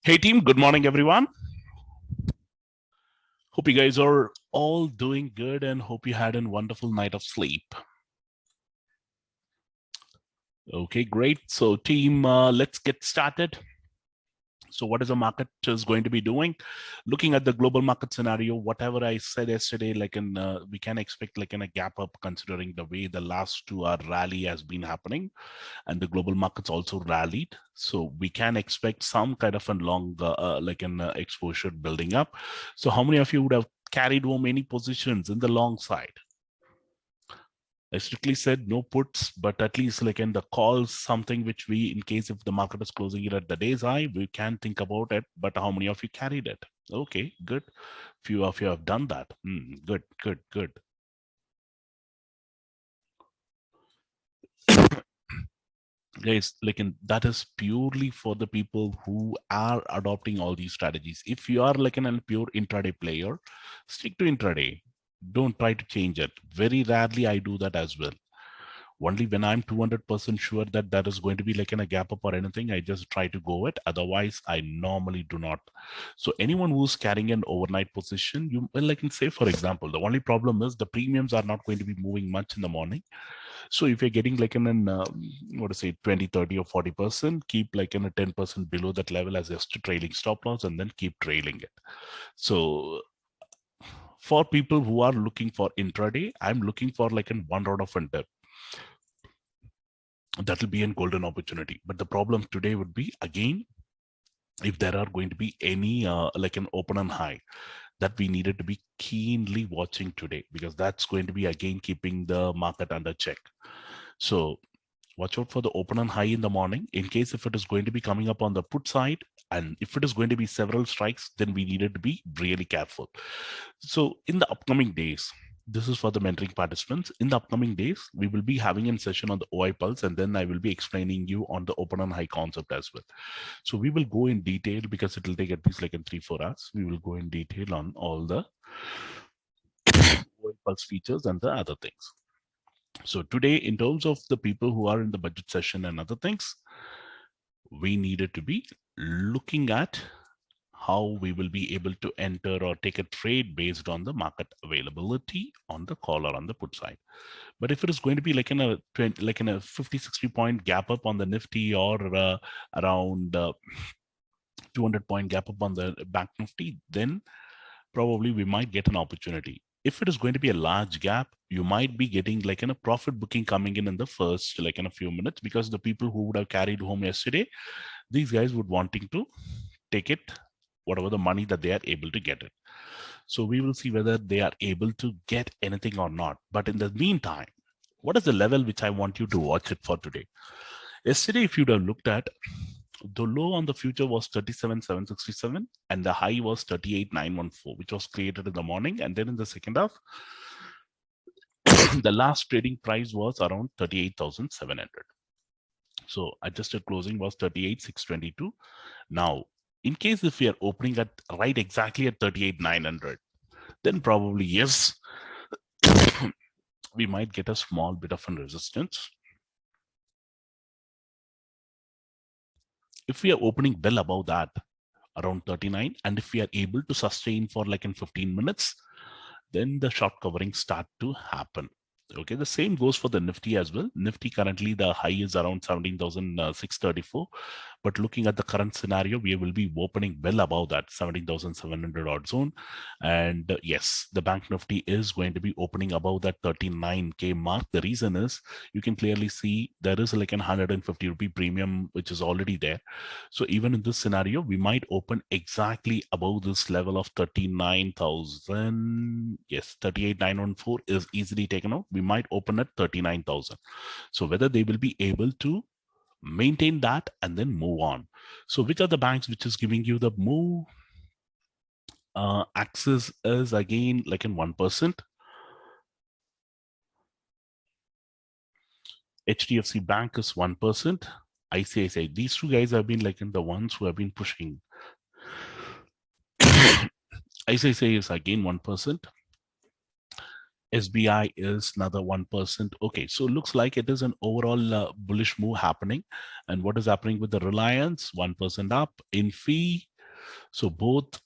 Hey team, good morning everyone. Hope you guys are all doing good and hope you had a wonderful night of sleep. Okay, great. So team, let's get started. So what is the market is going to be doing? Looking at the global market scenario, whatever I said yesterday, we can expect like in a gap up considering the way the last 2 hour rally has been happening and the global markets also rallied. So we can expect some kind of a long exposure building up. So how many of you would have carried home any positions in the long side? I strictly said no puts, but at least like in the calls, something which we, in case if the market is closing it at the day's high, we can think about it. But how many of you carried it? Okay, good. Few of you have done that. Good, good, good. Guys, that is purely for the people who are adopting all these strategies. If you are like a pure intraday player, stick to intraday. Don't try to change it. Very rarely I do that as well. Only when I'm 200% sure that that is going to be like in a gap up or anything, I just try to go it. Otherwise, I normally do not. So anyone who's carrying an overnight position, you like in say, for example, the only problem is the premiums are not going to be moving much in the morning. So if you're getting like in what to say 20, 30 or 40%, keep like in a 10% below that level as just trailing stop loss and then keep trailing it. So for people who are looking for intraday, I'm looking for like in one rod of dip. That will be a golden opportunity. But the problem today would be, again, if there are going to be any like an open and high, that we needed to be keenly watching today, because that's going to be again keeping the market under check. So watch out for the open and high in the morning. In case if it is going to be coming up on the put side, and if it is going to be several strikes, then we needed to be really careful. So in the upcoming days, this is for the mentoring participants. In the upcoming days, we will be having a session on the OI pulse, and then I will be explaining you on the open and high concept as well. So we will go in detail, because it will take at least like in 3-4 hours. We will go in detail on all the OI pulse features and the other things. So today, in terms of the people who are in the budget session and other things, we needed to be looking at how we will be able to enter or take a trade based on the market availability on the call or on the put side. But if it is going to be like in a 50-60 point gap up on the Nifty, or around 200 point gap up on the Bank Nifty, then probably we might get an opportunity. If it is going to be a large gap, you might be getting like in a profit booking coming in the first like in a few minutes, because the people who would have carried home yesterday, these guys would wanting to take it, whatever the money that they are able to get it. So we will see whether they are able to get anything or not. But in the meantime, what is the level which I want you to watch it for today? Yesterday, if you'd have looked at, the low on the future was 37,767 and the high was 38,914, which was created in the morning. And then in the second half, the last trading price was around 38,700. So adjusted closing was 38,622. Now, in case if we are opening at right exactly at 38,900, then probably yes, we might get a small bit of a resistance. If we are opening well above that, around 39, and if we are able to sustain for like in 15 minutes, then the short covering start to happen. Okay, the same goes for the Nifty as well. Nifty currently the high is around 17,634, but looking at the current scenario, we will be opening well above that 17,700 odd zone. And yes, the Bank Nifty is going to be opening above that 39K mark. The reason is you can clearly see there is like an 150 rupee premium which is already there. So even in this scenario, we might open exactly above this level of 39,000. Yes, 38,914 is easily taken out. We might open at 39,000. So whether they will be able to maintain that and then move on. So which are the banks which is giving you the move? Axis is again like in 1%. HDFC Bank is 1%. ICICI, these two guys have been like in the ones who have been pushing. ICICI is again 1%. SBI is another 1%. Okay, so looks like it is an overall bullish move happening. And what is happening with the Reliance? 1% up. In fee, So both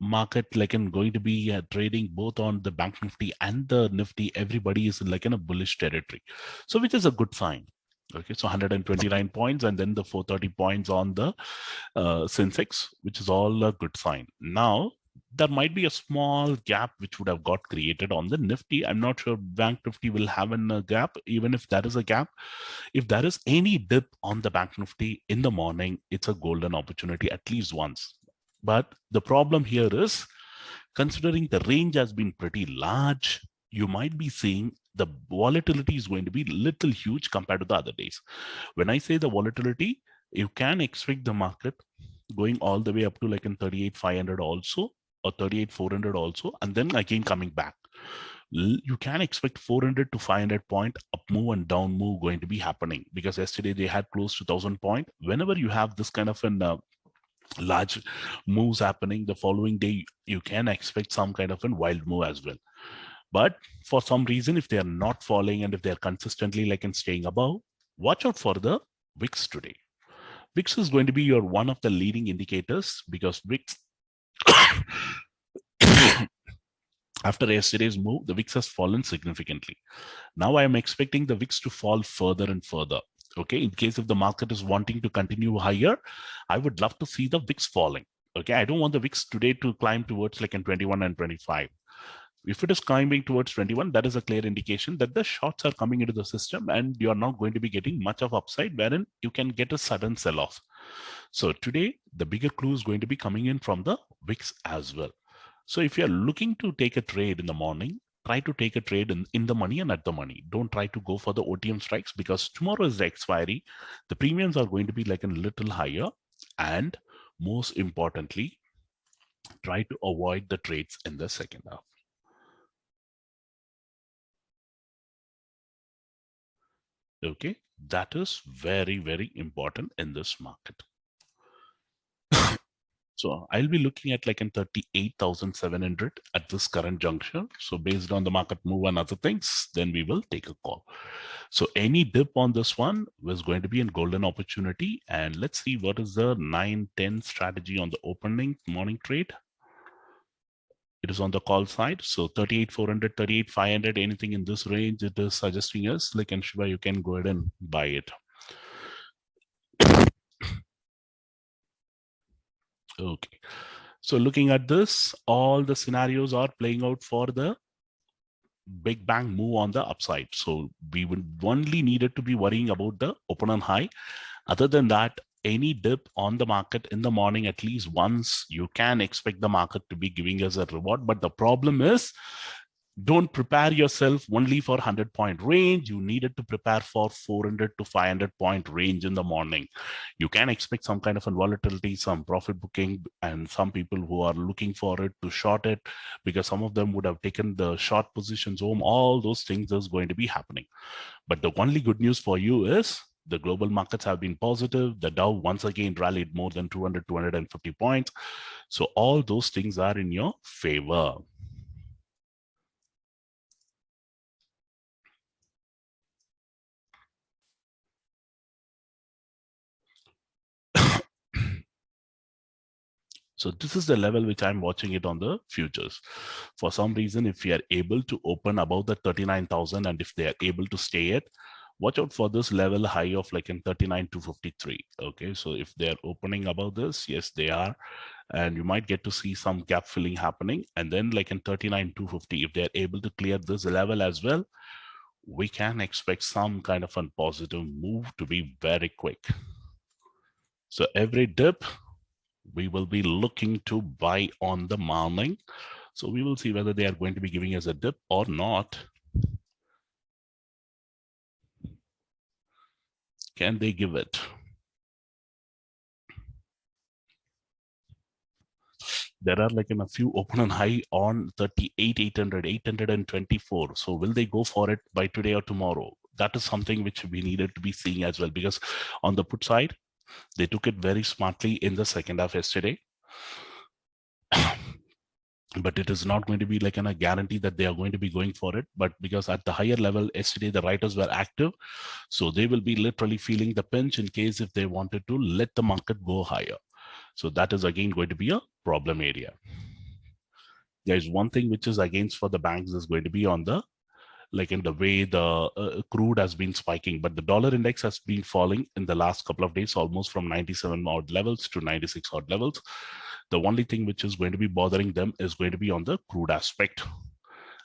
market like in going to be trading both on the bank nifty and the nifty, everybody is like in a bullish territory, so which is a good sign. Okay, so 129 points and then the 430 points on the Sensex, which is all a good sign. Now there might be a small gap which would have got created on the nifty. I'm not sure bank nifty will have a gap. Even if there is a gap, if there is any dip on the bank nifty in the morning, it's a golden opportunity at least once. But the problem here is, considering the range has been pretty large, you might be seeing the volatility is going to be little huge compared to the other days. When I say the volatility, you can expect the market going all the way up to like in 38,500 also, or 38,400 also, and then again coming back. You can expect 400 to 500 point up move and down move going to be happening, because yesterday they had close to 1,000 point. Whenever you have this kind of an large moves happening, the following day you can expect some kind of a wild move as well. But for some reason, if they are not falling and if they are consistently like in staying above, watch out for the VIX today. VIX is going to be your one of the leading indicators, because VIX after yesterday's move, the VIX has fallen significantly. Now I am expecting the VIX to fall further and further. Okay, in case if the market is wanting to continue higher, I would love to see the VIX falling. Okay, I don't want the VIX today to climb towards like in 21 and 25. If it is climbing towards 21, that is a clear indication that the shorts are coming into the system and you're not going to be getting much of upside, wherein you can get a sudden sell-off. So today, the bigger clue is going to be coming in from the VIX as well. So if you're looking to take a trade in the morning, try to take a trade in the money and at the money. Don't try to go for the OTM strikes, because tomorrow is the expiry. The premiums are going to be like a little higher. And most importantly, try to avoid the trades in the second half. Okay, that is very, very important in this market. So I'll be looking at like in 38,700 at this current juncture. So based on the market move and other things, then we will take a call. So any dip on this one was going to be a golden opportunity. And let's see what is the 9-10 strategy on the opening morning trade. It is on the call side. So 38,400, 38,500, anything in this range, it is suggesting us like, and Shiva, you can go ahead and buy it. Okay. So looking at this, all the scenarios are playing out for the big bang move on the upside. So we would only needed to be worrying about the open and high. Other than that, any dip on the market in the morning, at least once, you can expect the market to be giving us a reward. But the problem is, don't prepare yourself only for 100-point range. You needed to prepare for 400 to 500-point range in the morning. You can expect some kind of a volatility, some profit booking, and some people who are looking for it to short it, because some of them would have taken the short positions home. All those things is going to be happening. But the only good news for you is the global markets have been positive. The Dow once again rallied more than 200, 250 points. So all those things are in your favor. So this is the level which I'm watching it on the futures. For some reason, if we are able to open above the 39,000, and if they are able to stay it, watch out for this level high of like in 39,253. Okay, so if they're opening above this, yes, they are. And you might get to see some gap filling happening. And then like in 39,250, if they're able to clear this level as well, we can expect some kind of a positive move to be very quick. So every dip, we will be looking to buy on the morning. So we will see whether they are going to be giving us a dip or not. Can they give it? There are like in a few open and high on 38,800, 824. So will they go for it by today or tomorrow? That is something which we needed to be seeing as well, because on the put side, they took it very smartly in the second half yesterday. But it is not going to be like a guarantee that they are going to be going for it. But because at the higher level yesterday, the writers were active, so they will be literally feeling the pinch in case if they wanted to let the market go higher. So that is again going to be a problem area. There's one thing which is against for the banks is going to be on the, like in the way the crude has been spiking, but the dollar index has been falling in the last couple of days, almost from 97 odd levels to 96 odd levels. The only thing which is going to be bothering them is going to be on the crude aspect,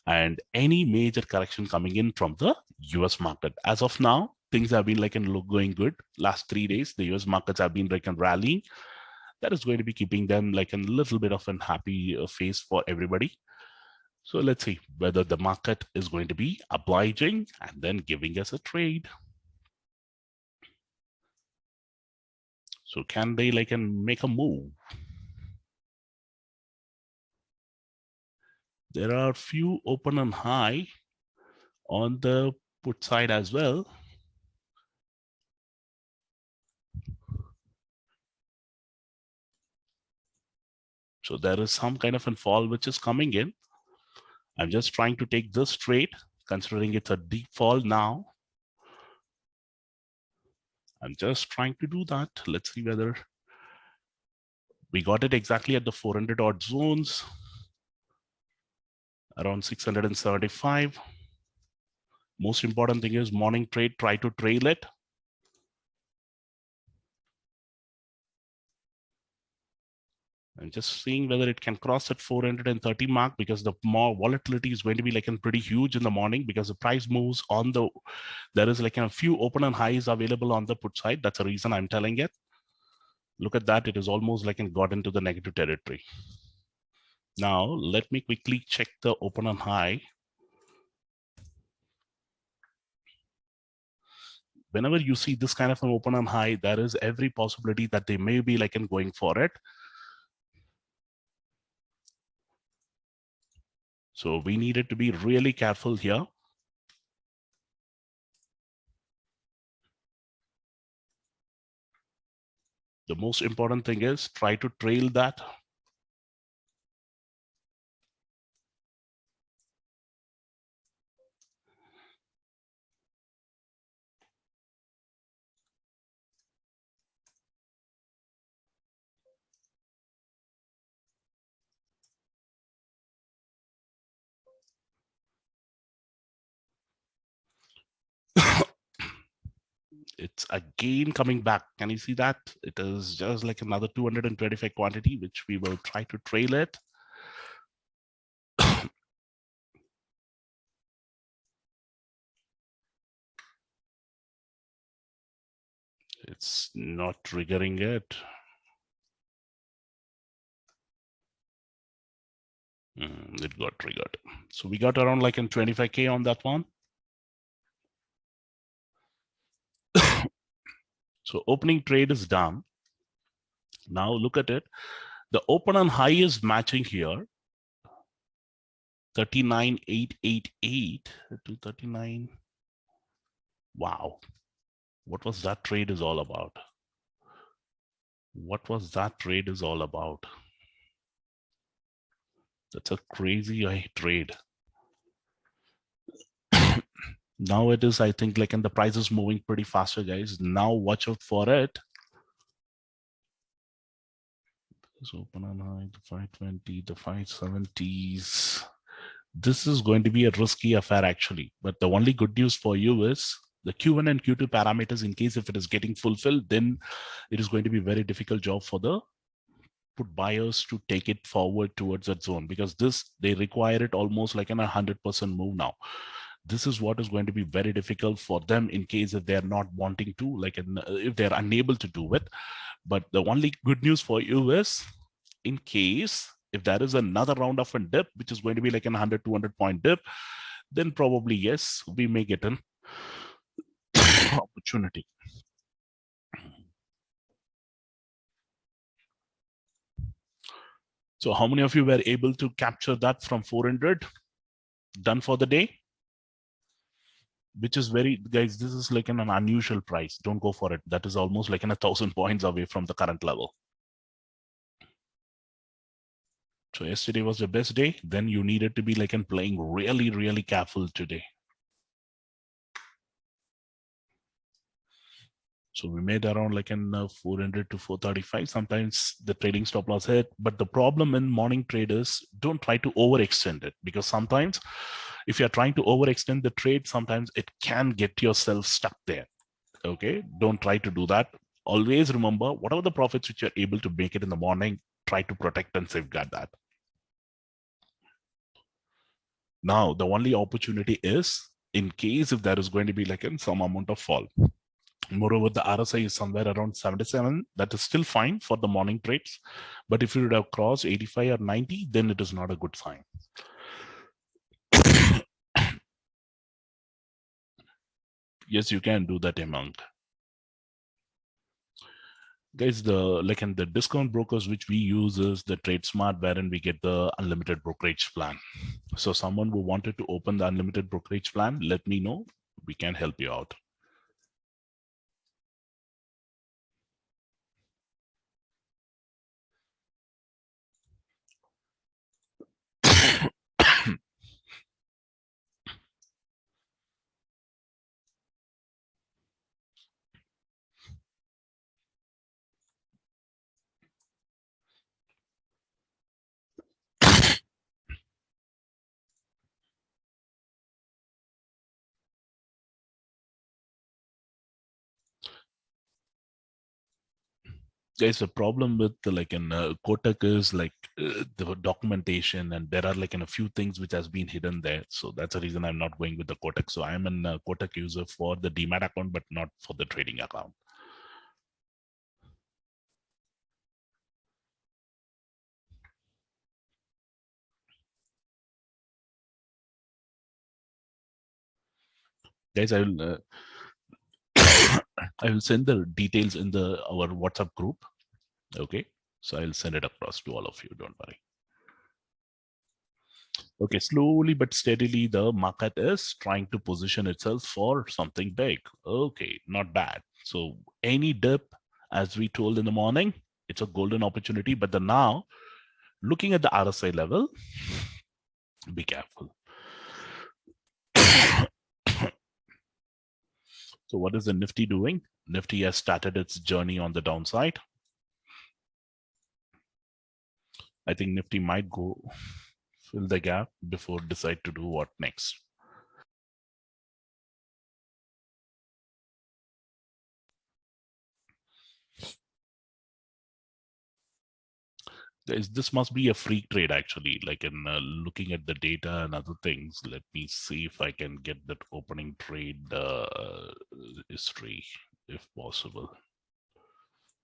and any major correction coming in from the US market. As of now, things have been like going good. Last 3 days, the US markets have been like rallying. That is going to be keeping them like a little bit of an happy phase for everybody. So let's see whether the market is going to be obliging and then giving us a trade. So can they like make a move? There are few open and high on the put side as well. So there is some kind of a fall which is coming in. I'm just trying to take this trade, considering it's a deep fall now. I'm just trying to do that. Let's see whether we got it exactly at the 400 odd zones, around 675. Most important thing is morning trade, try to trail it. I'm just seeing whether it can cross that 430 mark, because the more volatility is going to be like pretty huge in the morning, because the price moves on the, there is like a few open and highs available on the put side. That's the reason I'm telling it. Look at that. It is almost like got into the negative territory. Now, let me quickly check the open and high. Whenever you see this kind of an open and high, there is every possibility that they may be like going for it. So we needed to be really careful here. The most important thing is try to trail that. It's again coming back. Can you see that? It is just like another 225 quantity, which we will try to trail it. It's not triggering it. It got triggered. So we got around like in 25K on that one. So opening trade is done. Now look at it. The open and high is matching here. 39,888 to 39. Wow. What was that trade is all about? What was that trade is all about? That's a crazy trade. Now it is, I think, like, and the price is moving pretty faster, guys. Now watch out for it. Let's open on high, the 520, the 570s. This is going to be a risky affair, actually. But the only good news for you is the Q1 and Q2 parameters, in case if it is getting fulfilled, then it is going to be a very difficult job for the put buyers to take it forward towards that zone, because this, they require it almost like an 100% move now. This is what is going to be very difficult for them in case if they're not wanting to, like, if they're unable to do it. But the only good news for you is, in case if there is another round of a dip, which is going to be like an 100, 200 point dip, then probably, yes, we may get an opportunity. So how many of you were able to capture that from 400? Done for the day? Which is very, guys, this is like an unusual price. Don't go for it. That is almost like 1,000 points away from the current level. So yesterday was the best day. Then you needed to be like playing really, really careful today. So we made around like in 400 to 435. Sometimes the trading stop loss hit, but the problem in morning traders, don't try to overextend it, because sometimes if you're trying to overextend the trade, sometimes it can get yourself stuck there. Okay, don't try to do that. Always remember, whatever the profits which you're able to make it in the morning, try to protect and safeguard that. Now, the only opportunity is in case if there is going to be like in some amount of fall. Moreover, the RSI is somewhere around 77. That is still fine for the morning trades. But if you would have crossed 85 or 90, then it is not a good sign. Yes, you can do that, Hemang. Guys, the discount brokers which we use is the Trade Smart, wherein we get the unlimited brokerage plan. So someone who wanted to open the unlimited brokerage plan, let me know. We can help you out. Guys, the problem with like in Kotak is like the documentation, and there are like in a few things which has been hidden there. So that's the reason I'm not going with the Kotak. So I'm a Kotak user for the demat account, but not for the trading account. Guys, I will send the details in our WhatsApp group. Okay, so I'll send it across to all of you. Don't worry. Okay, slowly but steadily, the market is trying to position itself for something big. Okay, not bad. So any dip, as we told in the morning, it's a golden opportunity. But the now, looking at the RSI level, be careful. So what is the Nifty doing? Nifty has started its journey on the downside. I think Nifty might go fill the gap before decide to do what next. This must be a free trade actually, like in looking at the data and other things. Let me see if I can get that opening trade history if possible.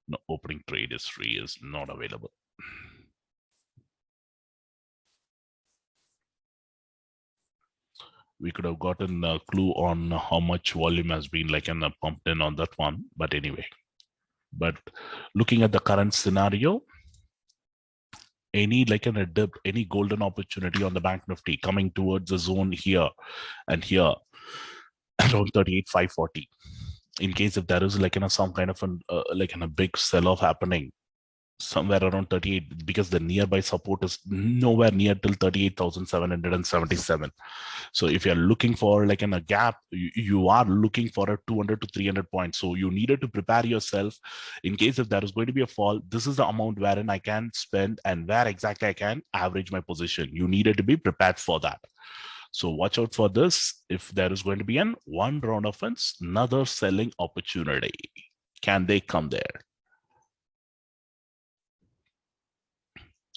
No, opening trade history is not available. We could have gotten a clue on how much volume has been like pumped in on that one, but anyway. But looking at the current scenario, any like a dip, any golden opportunity on the bank nifty coming towards the zone here and here around 38,540. In case if there is like some kind of a big sell-off happening somewhere around 38, because the nearby support is nowhere near till 38,777. So if you're looking for like in a gap, you are looking for a 200 to 300 points. So you needed to prepare yourself in case if there is going to be a fall. This is the amount wherein I can spend and where exactly I can average my position. You needed to be prepared for that. So watch out for this. If there is going to be an one round offense, another selling opportunity. Can they come there?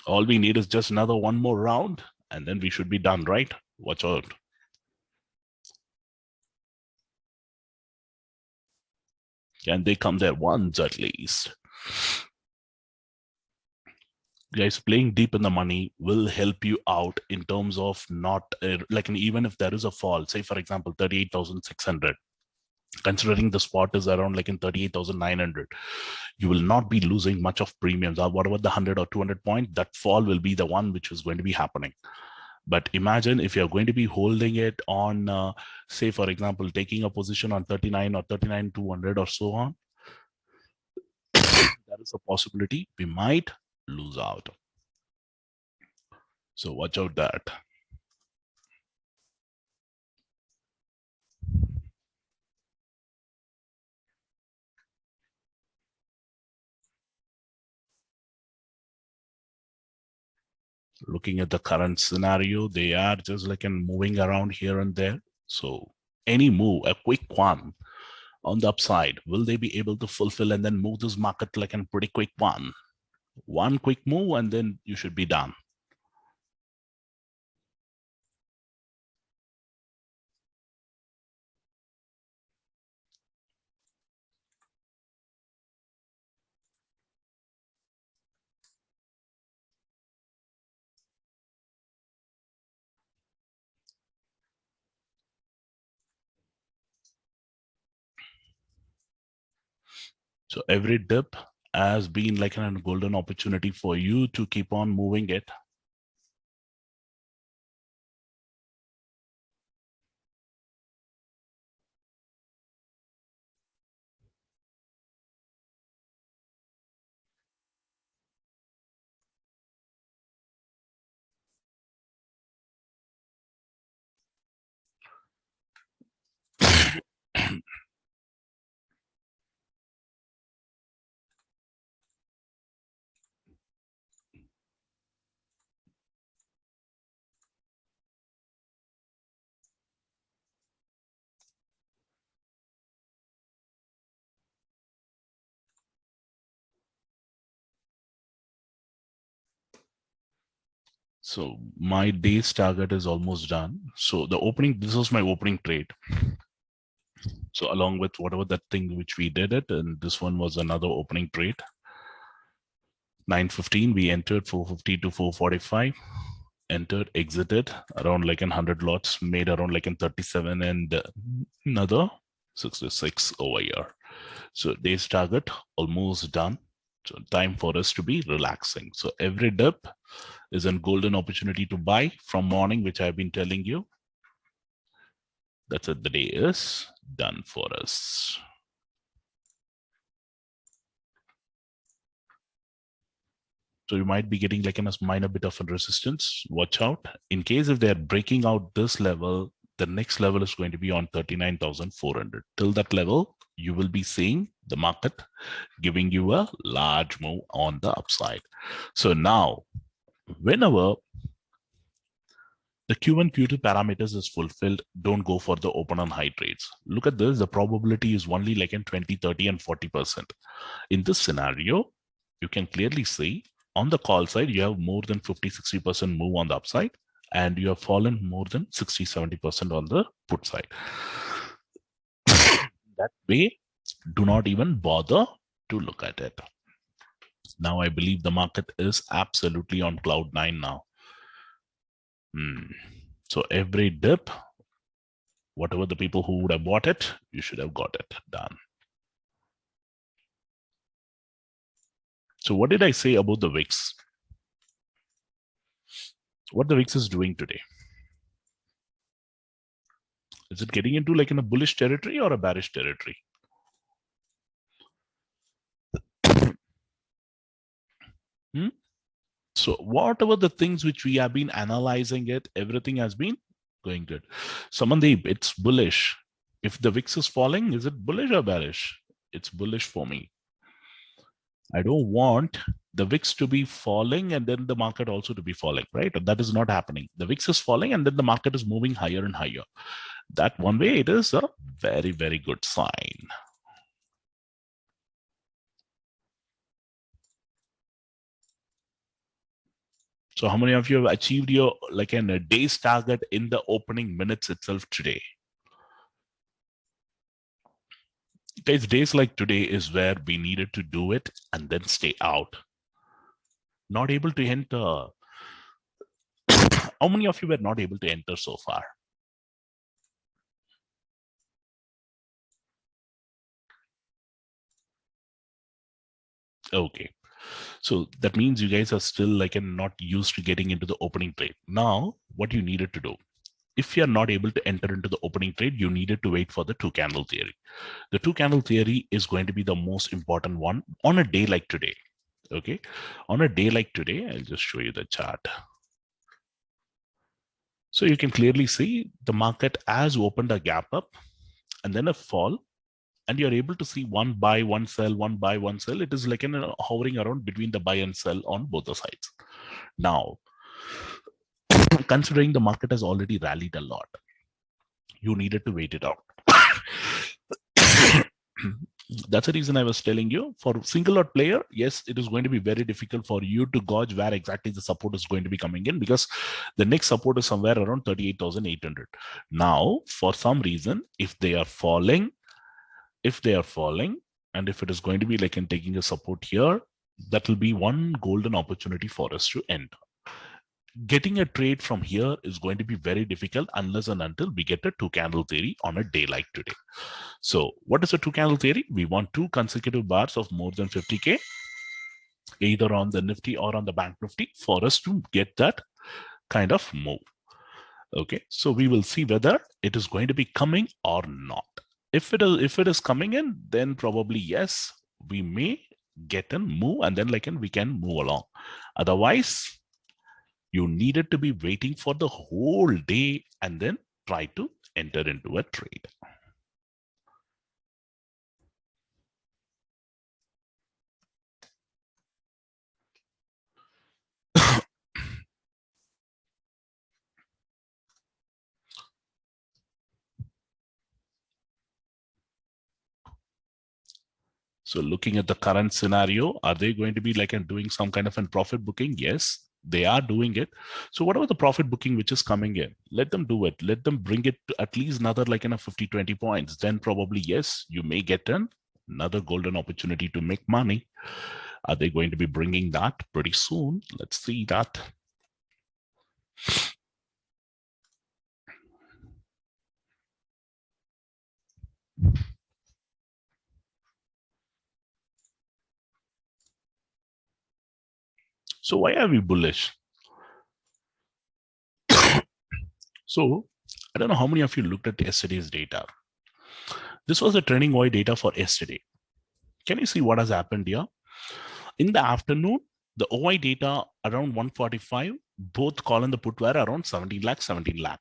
All we need is just another one more round, and then we should be done, right? Watch out. Can they come there once at least? Guys, playing deep in the money will help you out in terms of not even if there is a fall, say for example 38,600, considering the spot is around like in 38,900, you will not be losing much of premiums, or whatever the 100 or 200 point, that fall will be the one which is going to be happening. But imagine if you're going to be holding it on say for example taking a position on 39 or 39,200 or so on, there is a possibility we might lose out. So watch out that. Looking at the current scenario, they are just like moving around here and there. So any move, a quick one on the upside, will they be able to fulfill and then move this market like a pretty quick one? One quick move and then you should be done. So every dip has been like a golden opportunity for you to keep on moving it. So my day's target is almost done. So the opening, this was my opening trade. So along with whatever that thing which we did it, and this one was another opening trade. 9:15, we entered 450 to 445, entered, exited around like 100 lots, made around like 37 and another 66 over here. So day's target almost done. So time for us to be relaxing. So every dip is a golden opportunity to buy from morning, which I've been telling you. That's it. The day is done for us. So you might be getting like a minor bit of a resistance. Watch out. In case if they're breaking out this level, the next level is going to be on 39,400. Till that level, you will be seeing the market giving you a large move on the upside. So now, whenever the Q1, Q2 parameters is fulfilled, don't go for the open on high trades. Look at this. The probability is only like in 20, 30, and 40%. In this scenario, you can clearly see on the call side, you have more than 50, 60% move on the upside, and you have fallen more than 60, 70% on the put side. That way, do not even bother to look at it. Now, I believe the market is absolutely on cloud nine now. So every dip, whatever the people who would have bought it, you should have got it done. So what did I say about the VIX? What the VIX is doing today? Is it getting into like in a bullish territory or a bearish territory? So whatever the things which we have been analyzing it, everything has been going good. Samandeep, it's bullish. If the VIX is falling, is it bullish or bearish? It's bullish for me. I don't want the VIX to be falling and then the market also to be falling, right? That is not happening. The VIX is falling and then the market is moving higher and higher. That one way, it is a very, very good sign. So how many of you have achieved your like a day's target in the opening minutes itself today? Guys, days like today is where we needed to do it and then stay out. Not able to enter. How many of you were not able to enter so far? Okay. So that means you guys are still like not used to getting into the opening trade. Now, what you needed to do, if you're not able to enter into the opening trade, you needed to wait for the two candle theory. The two candle theory is going to be the most important one on a day like today. Okay. On a day like today, I'll just show you the chart. So you can clearly see the market has opened a gap up and then a fall, and you're able to see one buy, one sell, one buy, one sell. It is like hovering around between the buy and sell on both the sides. Now, considering the market has already rallied a lot, you needed to wait it out. That's the reason I was telling you, for single lot player, yes, it is going to be very difficult for you to gauge where exactly the support is going to be coming in, because the next support is somewhere around 38,800. Now, for some reason, if they are falling, and if it is going to be like in taking a support here, that will be one golden opportunity for us to enter. Getting a trade from here is going to be very difficult unless and until we get a two candle theory on a day like today. So what is a two candle theory? We want two consecutive bars of more than 50K, either on the Nifty or on the Bank Nifty, for us to get that kind of move. Okay, so we will see whether it is going to be coming or not. If it is coming in, then probably yes, we may get a move, and then we can move along. Otherwise, you needed to be waiting for the whole day and then try to enter into a trade. So looking at the current scenario, are they going to be doing some kind of a profit booking? Yes, they are doing it. So whatever the profit booking which is coming in, let them do it. Let them bring it to at least another 50, 20 points. Then probably, yes, you may get another golden opportunity to make money. Are they going to be bringing that pretty soon? Let's see that. So why are we bullish? So I don't know how many of you looked at yesterday's data. This was the trending OI data for yesterday. Can you see what has happened here? In the afternoon, the OI data around 145, both call and the put were around 17 lakh.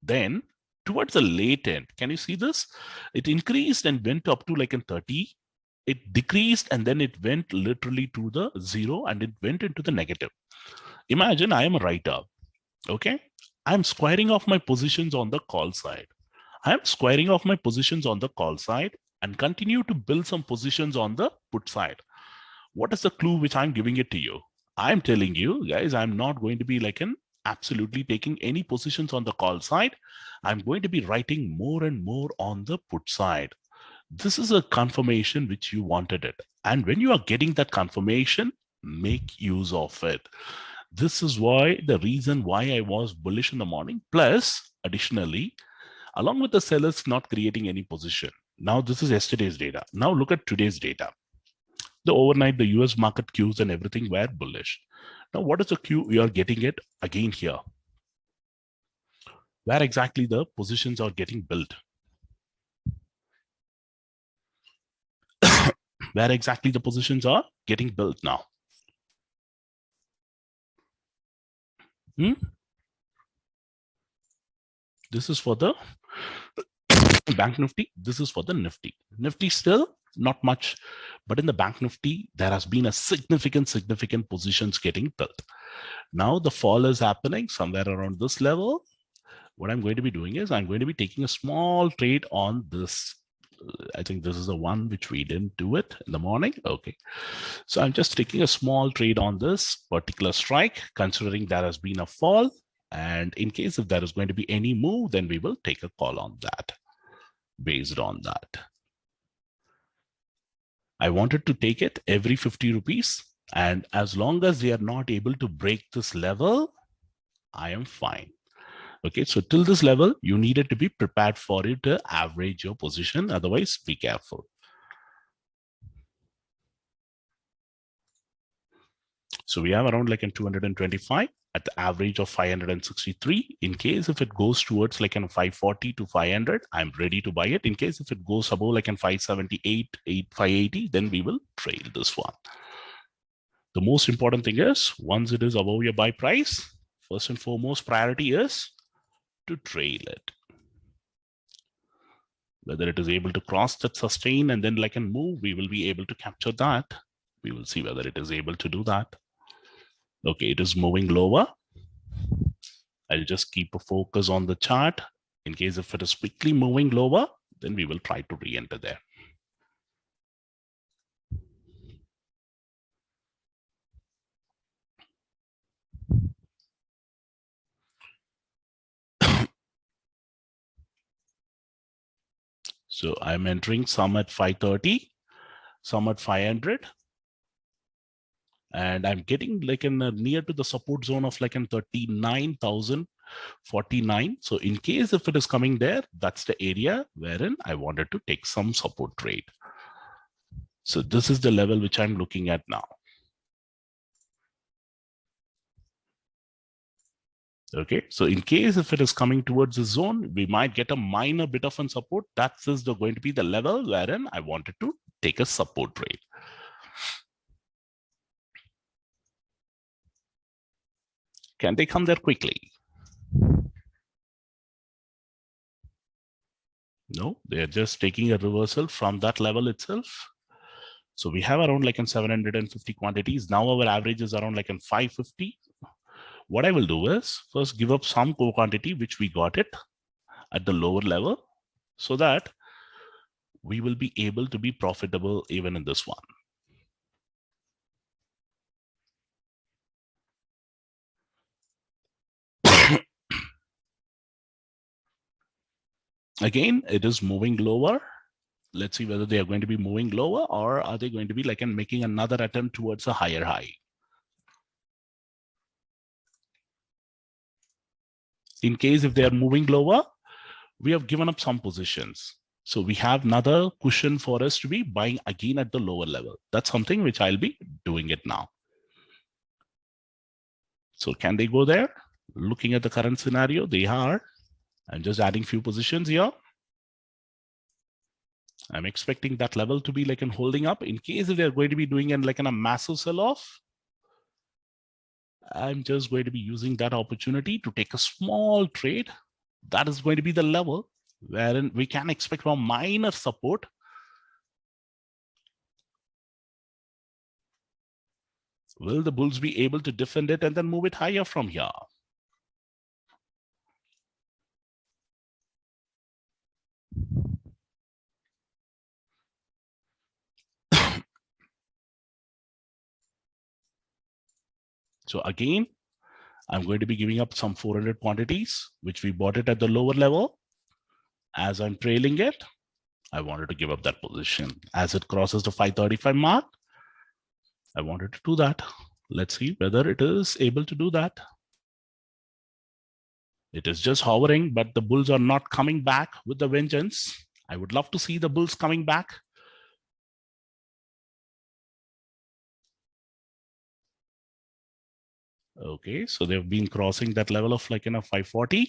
Then towards the late end, can you see this? It increased and went up to in 30. It decreased and then it went literally to the zero and it went into the negative. Imagine I am a writer. Okay. I'm squaring off my positions on the call side. I'm squaring off my positions on the call side and continue to build some positions on the put side. What is the clue which I'm giving it to you? I'm telling you guys, I'm not going to be absolutely taking any positions on the call side. I'm going to be writing more and more on the put side. This is a confirmation which you wanted it. And when you are getting that confirmation, make use of it. This is why the reason why I was bullish in the morning. Plus, additionally, along with the sellers not creating any position. Now, this is yesterday's data. Now look at today's data. The overnight, the US market Qs and everything were bullish. Now, what is the Q? We are getting it again here. Where exactly the positions are getting built? Where exactly the positions are getting built now? This is for the Bank Nifty. This is for the Nifty. Nifty still not much, but in the Bank Nifty, there has been a significant positions getting built. Now the fall is happening somewhere around this level. What I'm going to be doing is I'm going to be taking a small trade on this. I think this is the one which we didn't do it in the morning. Okay. So I'm just taking a small trade on this particular strike, considering there has been a fall. And in case if there is going to be any move, then we will take a call on that based on that. I wanted to take it every 50 rupees. And as long as they are not able to break this level, I am fine. Okay, so till this level, you needed to be prepared for it to average your position. Otherwise, be careful. So we have around 225 at the average of 563. In case if it goes towards 540 to 500, I'm ready to buy it. In case if it goes above 578, 580, then we will trail this one. The most important thing is once it is above your buy price, first and foremost priority is to trail it. Whether it is able to cross that sustain and then move, we will be able to capture that. We will see whether it is able to do that. Okay, it is moving lower. I'll just keep a focus on the chart. In case if it is quickly moving lower, then we will try to re-enter there. So I'm entering some at 530, some at 500. And I'm getting like in near to the support zone of like in 39,049. So in case if it is coming there, that's the area wherein I wanted to take some support trade. So this is the level which I'm looking at now. Okay, so in case if it is coming towards the zone, we might get a minor bit of support. That is going to be the level wherein I wanted to take a support trade. Can they come there quickly? No, they're just taking a reversal from that level itself. So we have around like in 750 quantities. Now our average is around like in 550. What I will do is first give up some quantity, which we got it at the lower level, so that we will be able to be profitable even in this one. Again, it is moving lower. Let's see whether they are going to be moving lower or are they going to be like in making another attempt towards a higher high. In case if they are moving lower, we have given up some positions. So we have another cushion for us to be buying again at the lower level. That's something which I'll be doing it now. So can they go there? Looking at the current scenario, they are. I'm just adding few positions here. I'm expecting that level to be like in holding up. In case if they're going to be doing in like in a massive sell-off, I'm just going to be using that opportunity to take a small trade. That is going to be the level wherein we can expect a minor support. Will the bulls be able to defend it and then move it higher from here? So again, I'm going to be giving up some 400 quantities, which we bought it at the lower level. As I'm trailing it, I wanted to give up that position. As it crosses the 535 mark, I wanted to do that. Let's see whether it is able to do that. It is just hovering, but the bulls are not coming back with the vengeance. I would love to see the bulls coming back. Okay, so they've been crossing that level of like 540.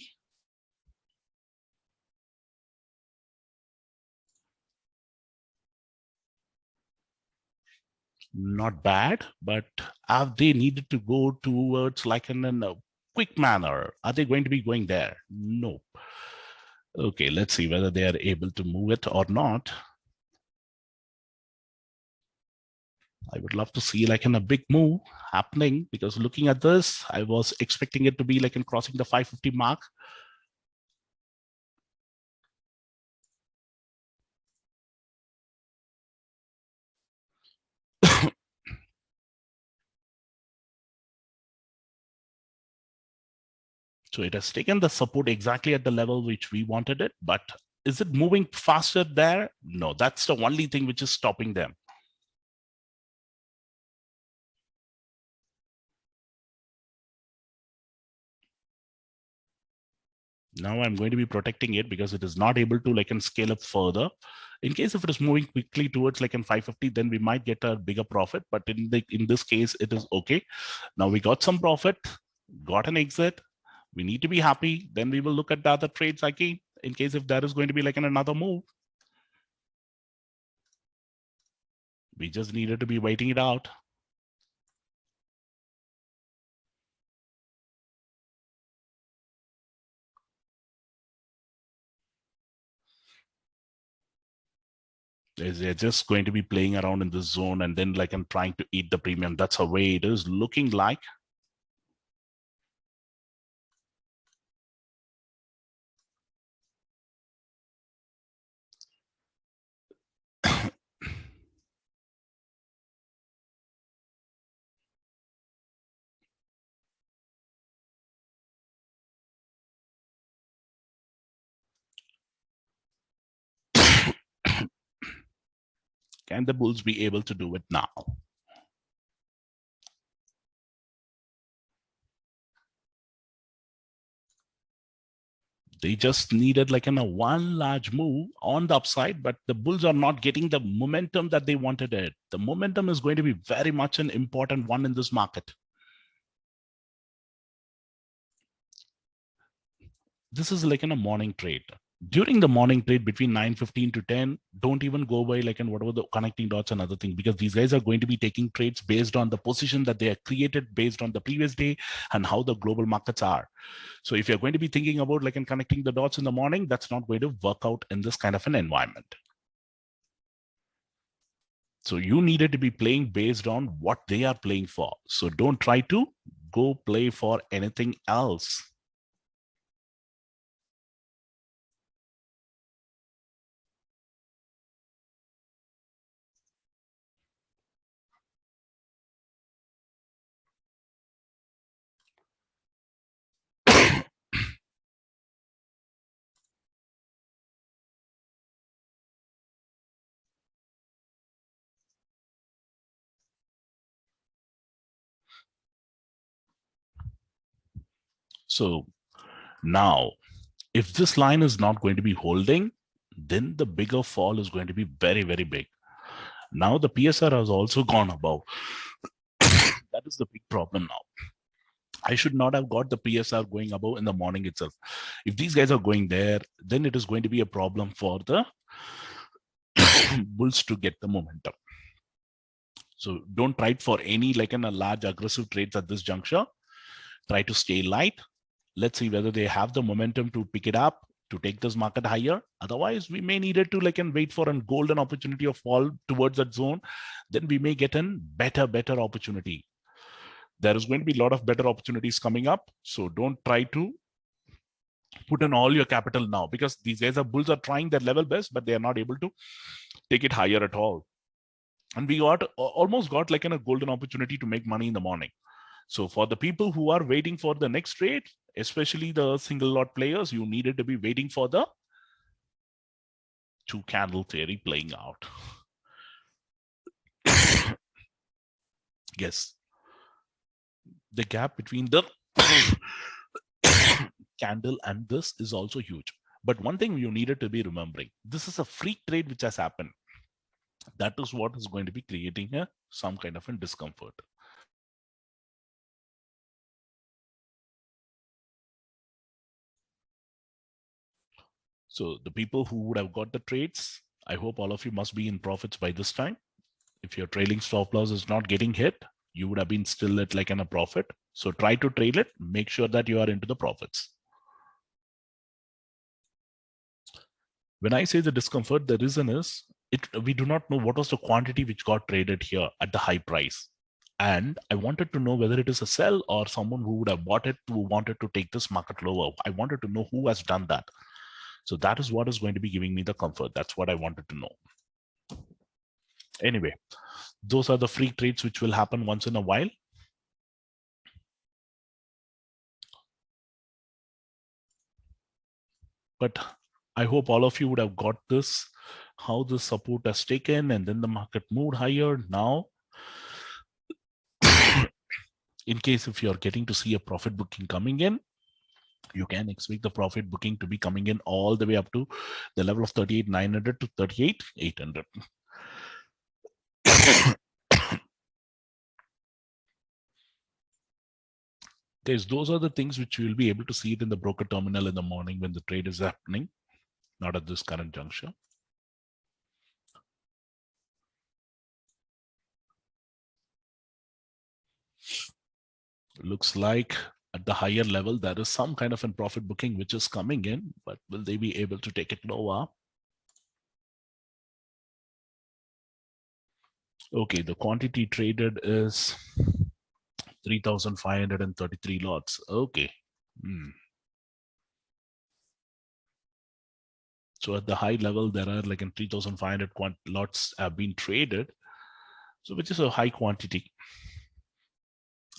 Not bad, but have they needed to go towards like in a quick manner? Are they going to be going there? No. Okay, let's see whether they are able to move it or not. I would love to see like in a big move happening, because looking at this, I was expecting it to be like in crossing the 550 mark. So it has taken the support exactly at the level which we wanted it, but is it moving faster there? No, that's the only thing which is stopping them. Now I'm going to be protecting it because it is not able to like scale up further. In case if it is moving quickly towards like 550, then we might get a bigger profit. But in this case, it is okay. Now we got some profit, got an exit. We need to be happy. Then we will look at the other trades again in case if there is going to be like another move. We just needed to be waiting it out. They're just going to be playing around in this zone and then like I'm trying to eat the premium. That's the way it is looking like. Can the bulls be able to do it now? They just needed like in a one large move on the upside, but the bulls are not getting the momentum that they wanted it. The momentum is going to be very much an important one in this market. This is like in a morning trade. During the morning trade between 9:15 to 10, don't even go by like in whatever the connecting dots and other thing, because these guys are going to be taking trades based on the position that they are created based on the previous day and how the global markets are. So if you're going to be thinking about like in connecting the dots in the morning, that's not going to work out in this kind of an environment. So you needed to be playing based on what they are playing for. So don't try to go play for anything else. So now, if this line is not going to be holding, then the bigger fall is going to be very, very big. Now the PSR has also gone above. That is the big problem now. I should not have got the PSR going above in the morning itself. If these guys are going there, then it is going to be a problem for the bulls to get the momentum. So don't try for any like in a large aggressive trades at this juncture. Try to stay light. Let's see whether they have the momentum to pick it up to take this market higher. Otherwise, we may need it to like and wait for a golden opportunity of fall towards that zone. Then we may get a better opportunity. There is going to be a lot of better opportunities coming up. So don't try to put in all your capital now, because these guys are bulls are trying their level best, but they are not able to take it higher at all. And we almost got like a golden opportunity to make money in the morning. So for the people who are waiting for the next trade, especially the single lot players, you needed to be waiting for the two candle theory playing out. Yes, the gap between the candle and this is also huge. But one thing you needed to be remembering, this is a freak trade which has happened. That is what is going to be creating some kind of a discomfort. So the people who would have got the trades, I hope all of you must be in profits by this time. If your trailing stop loss is not getting hit, you would have been still at like a profit. So try to trail it, make sure that you are into the profits. When I say the discomfort, the reason is we do not know what was the quantity which got traded here at the high price. And I wanted to know whether it is a sell or someone who would have bought it who wanted to take this market lower. I wanted to know who has done that. So that is what is going to be giving me the comfort. That's what I wanted to know. Anyway, those are the free trades which will happen once in a while. But I hope all of you would have got this, how the support has taken and then the market moved higher. Now, in case if you're getting to see a profit booking coming in, you can expect the profit booking to be coming in all the way up to the level of 38,900 to 38,800. Guys, those are the things which you will be able to see it in the broker terminal in the morning when the trade is happening, not at this current juncture. Looks like at the higher level, there is some kind of a profit booking which is coming in, but will they be able to take it lower? Okay, the quantity traded is 3,533 lots. Okay. So at the high level, there are like in 3,500 lots have been traded. So which is a high quantity.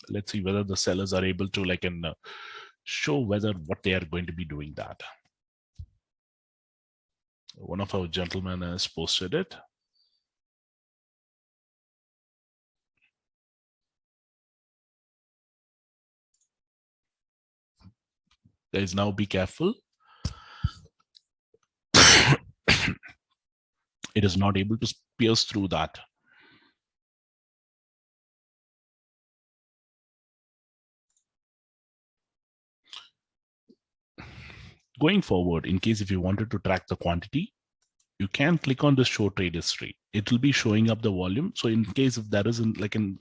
Let's see whether the sellers are able to like show whether what they are going to be doing that. One of our gentlemen has posted it. Guys, now be careful. It is not able to pierce through that. Going forward, in case if you wanted to track the quantity, you can click on the show trade history. It will be showing up the volume. So in case if there isn't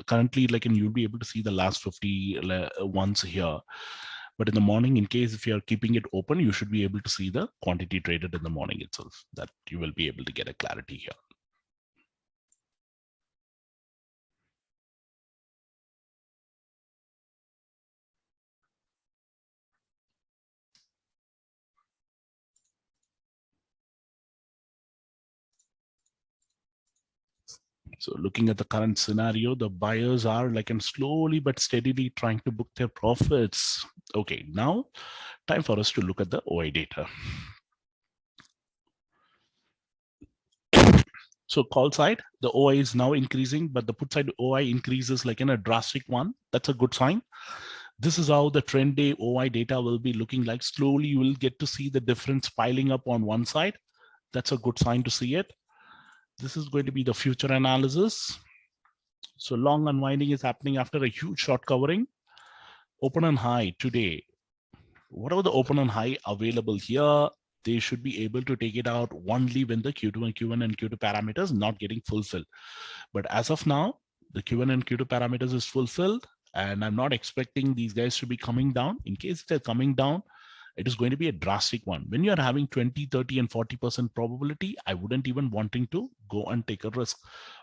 currently you'll be able to see the last 50 ones here. But in the morning, in case if you're keeping it open, you should be able to see the quantity traded in the morning itself. That you will be able to get a clarity here. So looking at the current scenario, the buyers are slowly but steadily trying to book their profits. Okay, now time for us to look at the OI data. So call side, the OI is now increasing, but the put side OI increases in a drastic one. That's a good sign. This is how the trend day OI data will be looking like. Slowly you will get to see the difference piling up on one side. That's a good sign to see it. This is going to be the future analysis. So long unwinding is happening after a huge short covering. Open and high today. Whatever the open and high available here, they should be able to take it out only when the Q2 and Q1 and Q2 parameters not getting fulfilled. But as of now, the Q1 and Q2 parameters is fulfilled, and I'm not expecting these guys to be coming down. In case they're coming down, it is going to be a drastic one. When you're having 20, 30, and 40% probability, I wouldn't even wanting to go and take a risk.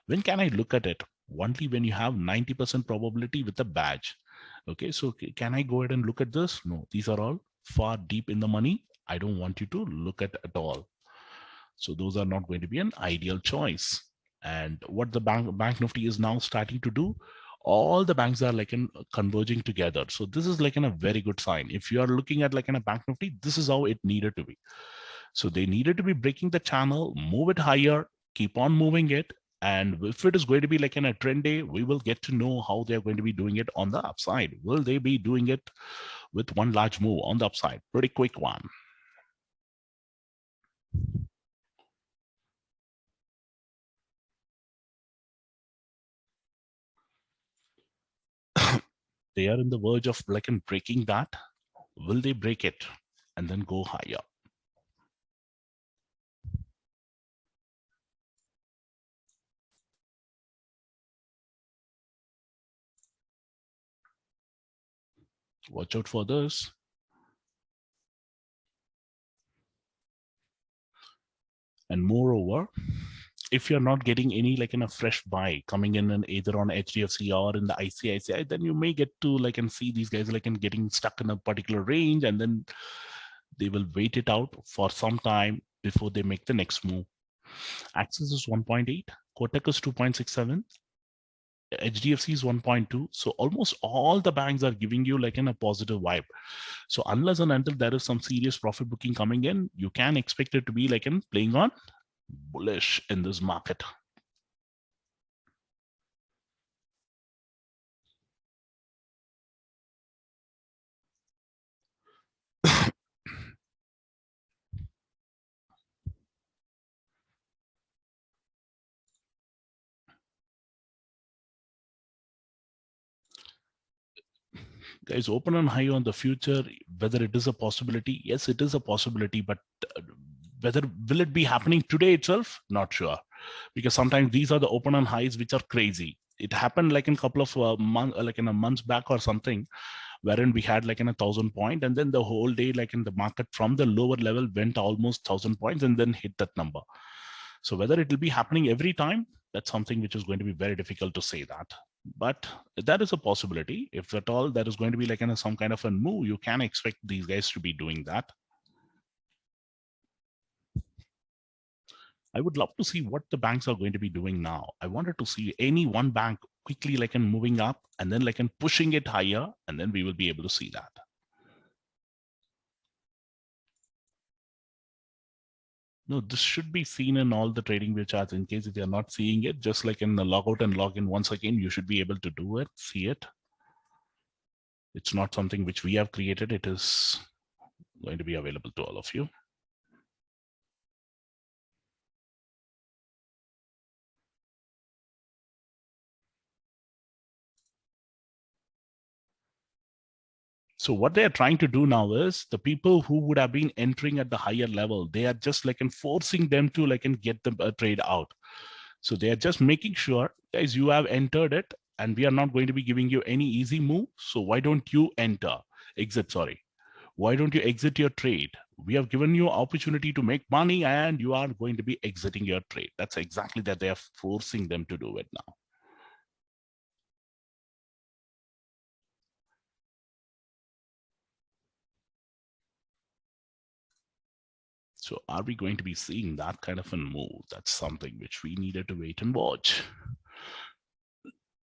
When can I look at it? Only when you have 90% probability with a badge. Okay, so can I go ahead and look at this? No, these are all far deep in the money. I don't want you to look at all. So those are not going to be an ideal choice. And what the bank Nifty is now starting to do, all the banks are converging together. So this is a very good sign. If you are looking at a bank Nifty, this is how it needed to be. So they needed to be breaking the channel, move it higher, keep on moving it. And if it is going to be in a trend day, we will get to know how they're going to be doing it on the upside. Will they be doing it with one large move on the upside? Pretty quick one. They are in the verge of breaking that. Will they break it and then go higher? Watch out for this. And moreover, if you're not getting any in a fresh buy coming in and either on HDFC or in the ICICI, then you may get to and see these guys getting stuck in a particular range, and then they will wait it out for some time before they make the next move. Axis is 1.8, Kotak is 2.67, HDFC is 1.2. So almost all the banks are giving you in a positive vibe. So unless and until there is some serious profit booking coming in, you can expect it to be playing on bullish in this market. Guys, open and high on the future, whether it is a possibility, yes, it is a possibility, but whether will it be happening today itself, not sure, because sometimes these are the open and highs which are crazy. It happened in a couple of months, in a months back or something, wherein we had in 1,000 point, and then the whole day in the market from the lower level went almost 1,000 points and then hit that number. So whether it will be happening every time, that's something which is going to be very difficult to say that. But that is a possibility. If at all there is going to be some kind of a move, you can expect these guys to be doing that. I would love to see what the banks are going to be doing now. I wanted to see any one bank quickly moving up and then pushing it higher, and then we will be able to see that. No, this should be seen in all the trading view charts. In case if you're not seeing it, just in the logout and login once again, you should be able to do it, see it. It's not something which we have created. It is going to be available to all of you. So what they are trying to do now is the people who would have been entering at the higher level, they are just like enforcing them to like and get the trade out. So they are just making sure, guys, you have entered it and we are not going to be giving you any easy move. So why don't you exit, sorry. Why don't you exit your trade? We have given you opportunity to make money and you are going to be exiting your trade. That's exactly that they are forcing them to do it now. So are we going to be seeing that kind of a move? That's something which we needed to wait and watch.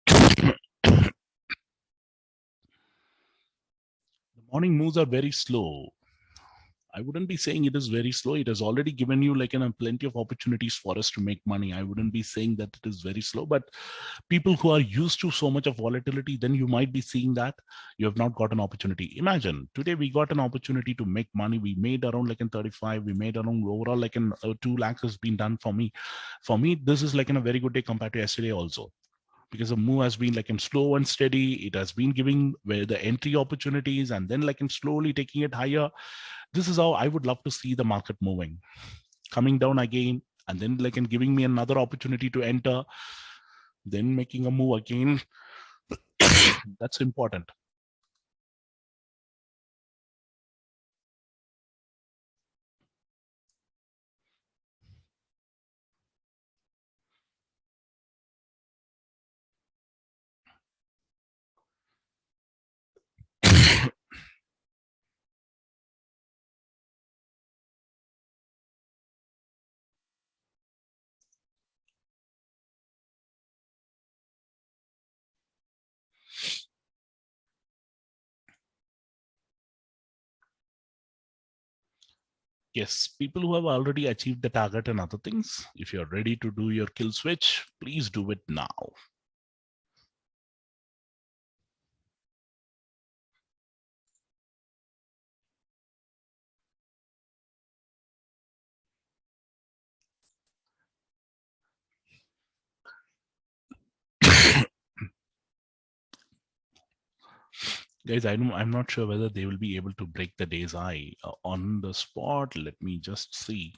The morning moves are very slow. I wouldn't be saying it is very slow. It has already given you like plenty of opportunities for us to make money. I wouldn't be saying that it is very slow, but people who are used to so much of volatility, then you might be seeing that you have not got an opportunity. Imagine today we got an opportunity to make money. We made around like in 35. We made around overall like in 2 lakhs has been done for me. For me, this is like in a very good day compared to yesterday also, because the move has been like in slow and steady. It has been giving where the entry opportunities and then like in slowly taking it higher. This is how I would love to see the market moving, coming down again and then like in giving me another opportunity to enter, then making a move again. That's important. Yes, people who have already achieved the target and other things, if you're ready to do your kill switch, please do it now. Guys, I'm not sure whether they will be able to break the day's high on the spot. Let me just see.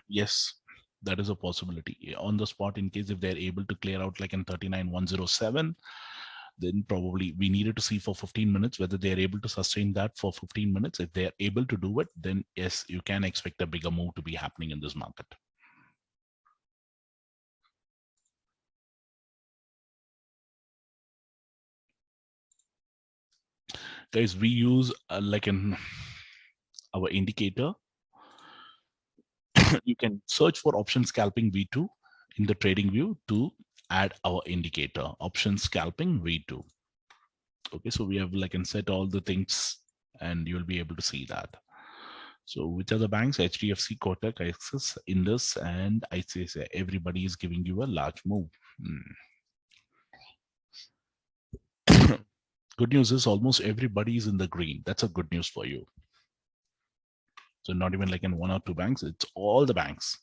Yes, that is a possibility on the spot. In case if they're able to clear out like in 39,107, then probably we needed to see for 15 minutes whether they are able to sustain that for 15 minutes. If they are able to do it, then yes, you can expect a bigger move to be happening in this market. Guys, we use like in our indicator. You can search for option scalping V2 in the trading view to add our indicator option scalping V2. Okay, so we have like and set all the things and you'll be able to see that. So which are the banks? HDFC, Kotak, Axis, Indus, and ICICI. Everybody is giving you a large move. Good news is almost everybody is in the green. That's a good news for you. So not even like in 1 or 2 banks, it's all the banks.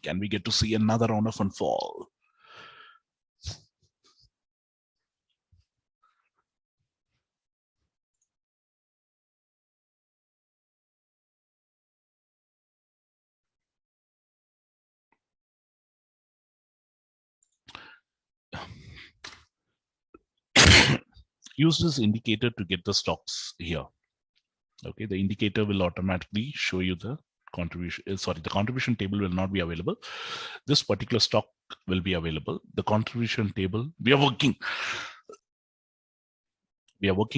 Can we get to see another round of unfall? Use this indicator to get the stocks here. Okay, the indicator will automatically show you the contribution. Sorry, the contribution table will not be available. This particular stock will be available. The contribution table, we are working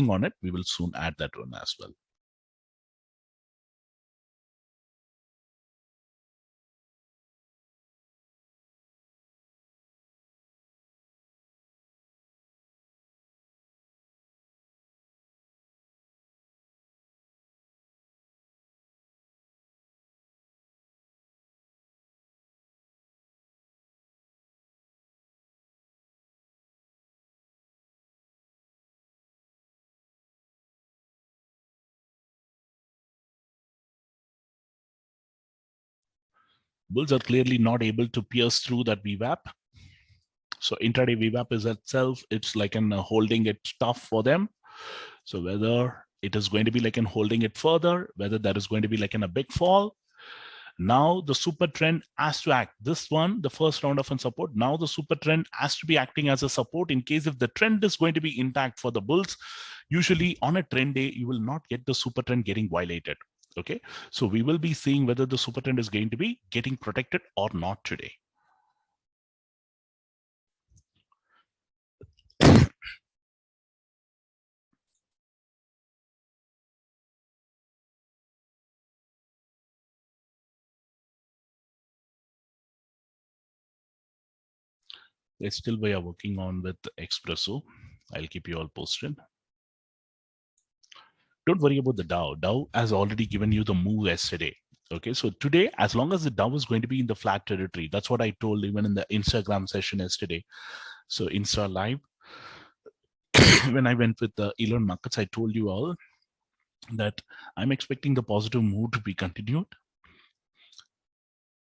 on it. We will soon add that one as well. Bulls are clearly not able to pierce through that VWAP. So intraday VWAP is itself, it's like an holding it tough for them. So whether it is going to be like in holding it further, whether there is going to be like in a big fall. Now the super trend has to act. This one, the first round of support. Now the super trend has to be acting as a support in case if the trend is going to be intact for the bulls. Usually on a trend day, you will not get the super trend getting violated. Okay, so we will be seeing whether the super trend is going to be getting protected or not today. Still we are working on with Espresso. I'll keep you all posted. Don't worry about the Dow. Dow has already given you the move yesterday. Okay, so today, as long as the Dow is going to be in the flat territory, that's what I told even in the Instagram session yesterday. So Insta Live, when I went with the Elon Markets, I told you all that I'm expecting the positive move to be continued.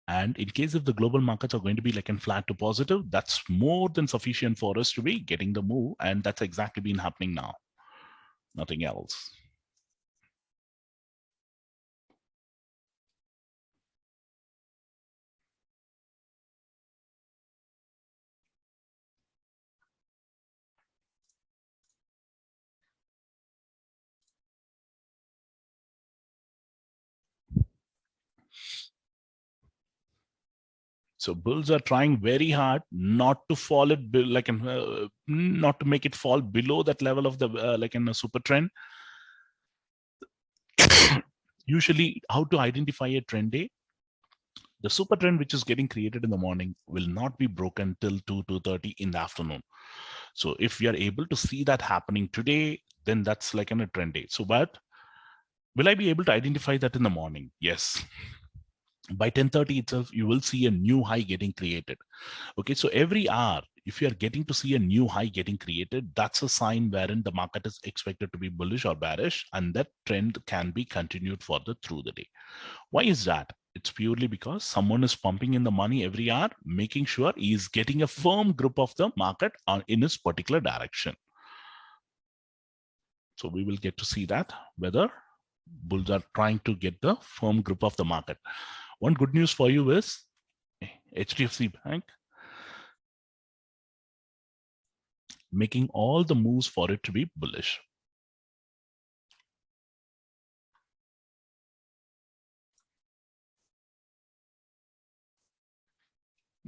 And in case if the global markets are going to be like in flat to positive, that's more than sufficient for us to be getting the move. And that's exactly been happening now. Nothing else. So bulls are trying very hard not to fall it like not to make it fall below that level of the like in a super trend. Usually, how to identify a trend day? The super trend which is getting created in the morning will not be broken till 2:30 in the afternoon. So if we are able to see that happening today, then that's like a trend day. So, but will I be able to identify that in the morning? Yes. By 10:30 itself, you will see a new high getting created. Okay, so every hour, if you are getting to see a new high getting created, that's a sign wherein the market is expected to be bullish or bearish, and that trend can be continued further through the day. Why is that? It's purely because someone is pumping in the money every hour, making sure he is getting a firm grip of the market in his particular direction. So we will get to see that whether bulls are trying to get the firm grip of the market. One good news for you is HDFC Bank making all the moves for it to be bullish.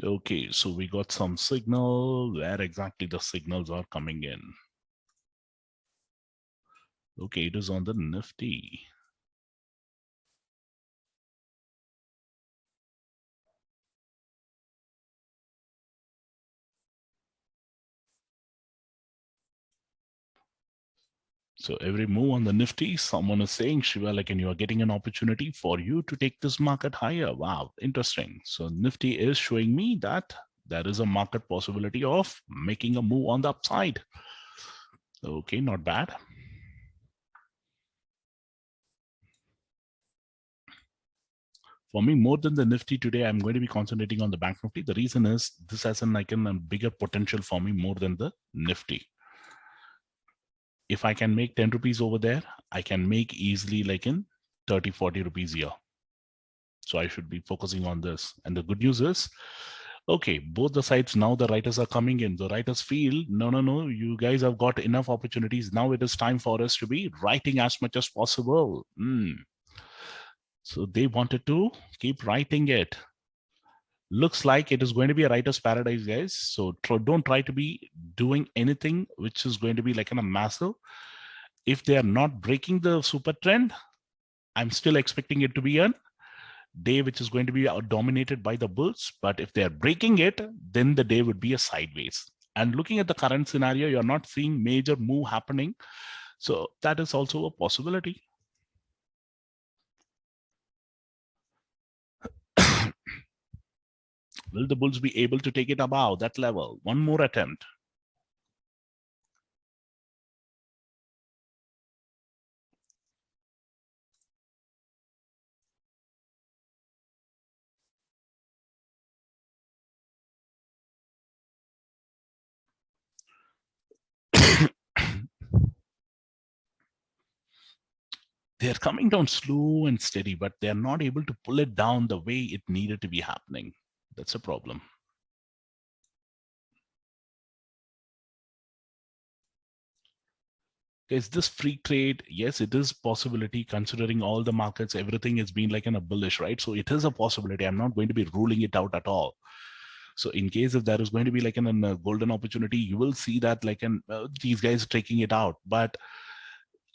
Okay, so we got some signal. Where exactly the signals are coming in? Okay, it is on the Nifty. So every move on the Nifty, someone is saying, Shiva, like, and you are getting an opportunity for you to take this market higher. Wow, interesting. So Nifty is showing me that there is a market possibility of making a move on the upside. Okay, not bad. For me, more than the Nifty today, I'm going to be concentrating on the Bank Nifty. The reason is this has an like a bigger potential for me more than the Nifty. If I can make 10 rupees over there, I can make easily like in 30, 40 rupees here. So I should be focusing on this. And the good news is, okay, both the sides now the writers are coming in. The writers feel, no, you guys have got enough opportunities. Now it is time for us to be writing as much as possible. So they wanted to keep writing it. Looks like it is going to be a writer's paradise, guys. So don't try to be doing anything which is going to be like in a massive. If they are not breaking the super trend, I'm still expecting it to be a day which is going to be dominated by the bulls. But if they are breaking it, then the day would be a sideways. And looking at the current scenario, you're not seeing major move happening. So that is also a possibility. Will the bulls be able to take it above that level? One more attempt. they're coming down slow and steady, but they're not able to pull it down the way it needed to be happening. That's a problem. Is this free trade? Yes, it is possibility considering all the markets, everything has been like in a bullish, right? So it is a possibility. I'm not going to be ruling it out at all. So in case if there is going to be like a golden opportunity, you will see that like these guys taking it out. But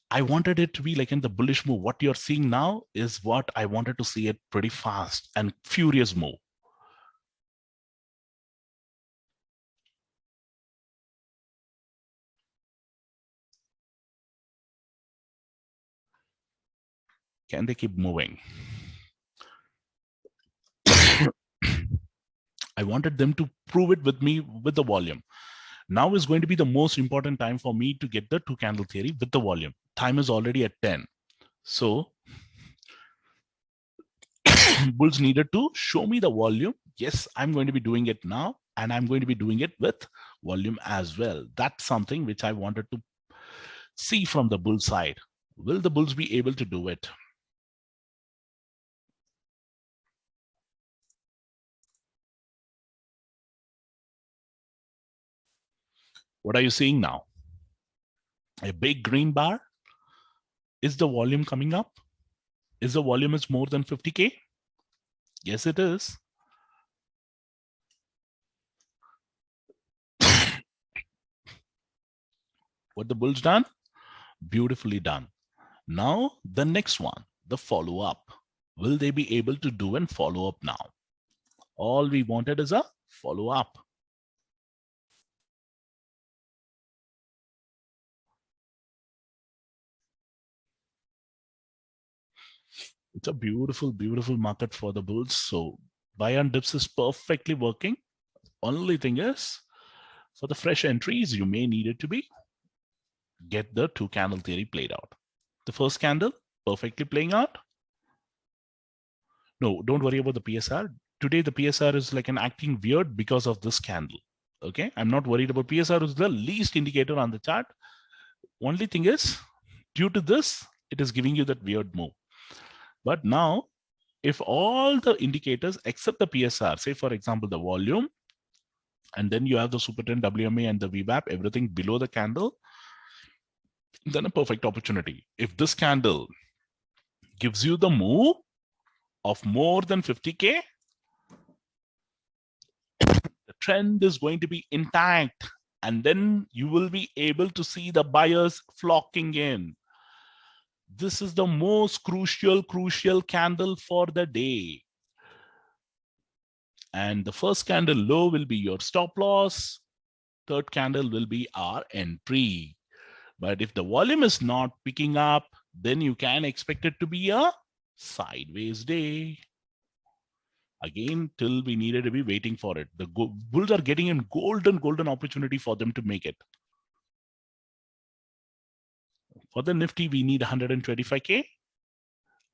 I wanted it to be like in the bullish move. What you're seeing now is what I wanted to see it pretty fast and furious move. Can they keep moving? I wanted them to prove it with me with the volume. Now is going to be the most important time for me to get the two candle theory with the volume. Time is already at 10. So bulls needed to show me the volume. Yes, I'm going to be doing it now, and I'm going to be doing it with volume as well. That's something which I wanted to see from the bull side. Will the bulls be able to do it? What are you seeing now? A big green bar. Is the volume coming up? Is the volume is more than 50K? Yes, it is. What the bulls done? Beautifully done. Now the next one, the follow up. Will they be able to do and follow up now? All we wanted is a follow up. It's a beautiful, beautiful market for the bulls. So buy on dips is perfectly working. Only thing is, for the fresh entries, you may need it to be get the two candle theory played out. The first candle perfectly playing out. No, don't worry about the PSR. Today, the PSR is like an acting weird because of this candle. Okay, I'm not worried about PSR is the least indicator on the chart. Only thing is, due to this, it is giving you that weird move. But now, if all the indicators except the PSR, say for example, the volume, and then you have the Super 10 WMA and the VWAP, everything below the candle, then a perfect opportunity. If this candle gives you the move of more than 50K, the trend is going to be intact. And then you will be able to see the buyers flocking in. This is the most crucial candle for the day. And the first candle low will be your stop loss. Third candle will be our entry. But if the volume is not picking up, then you can expect it to be a sideways day. Again, till we needed to be waiting for it. The bulls are getting a golden opportunity for them to make it. For the Nifty, we need 125K.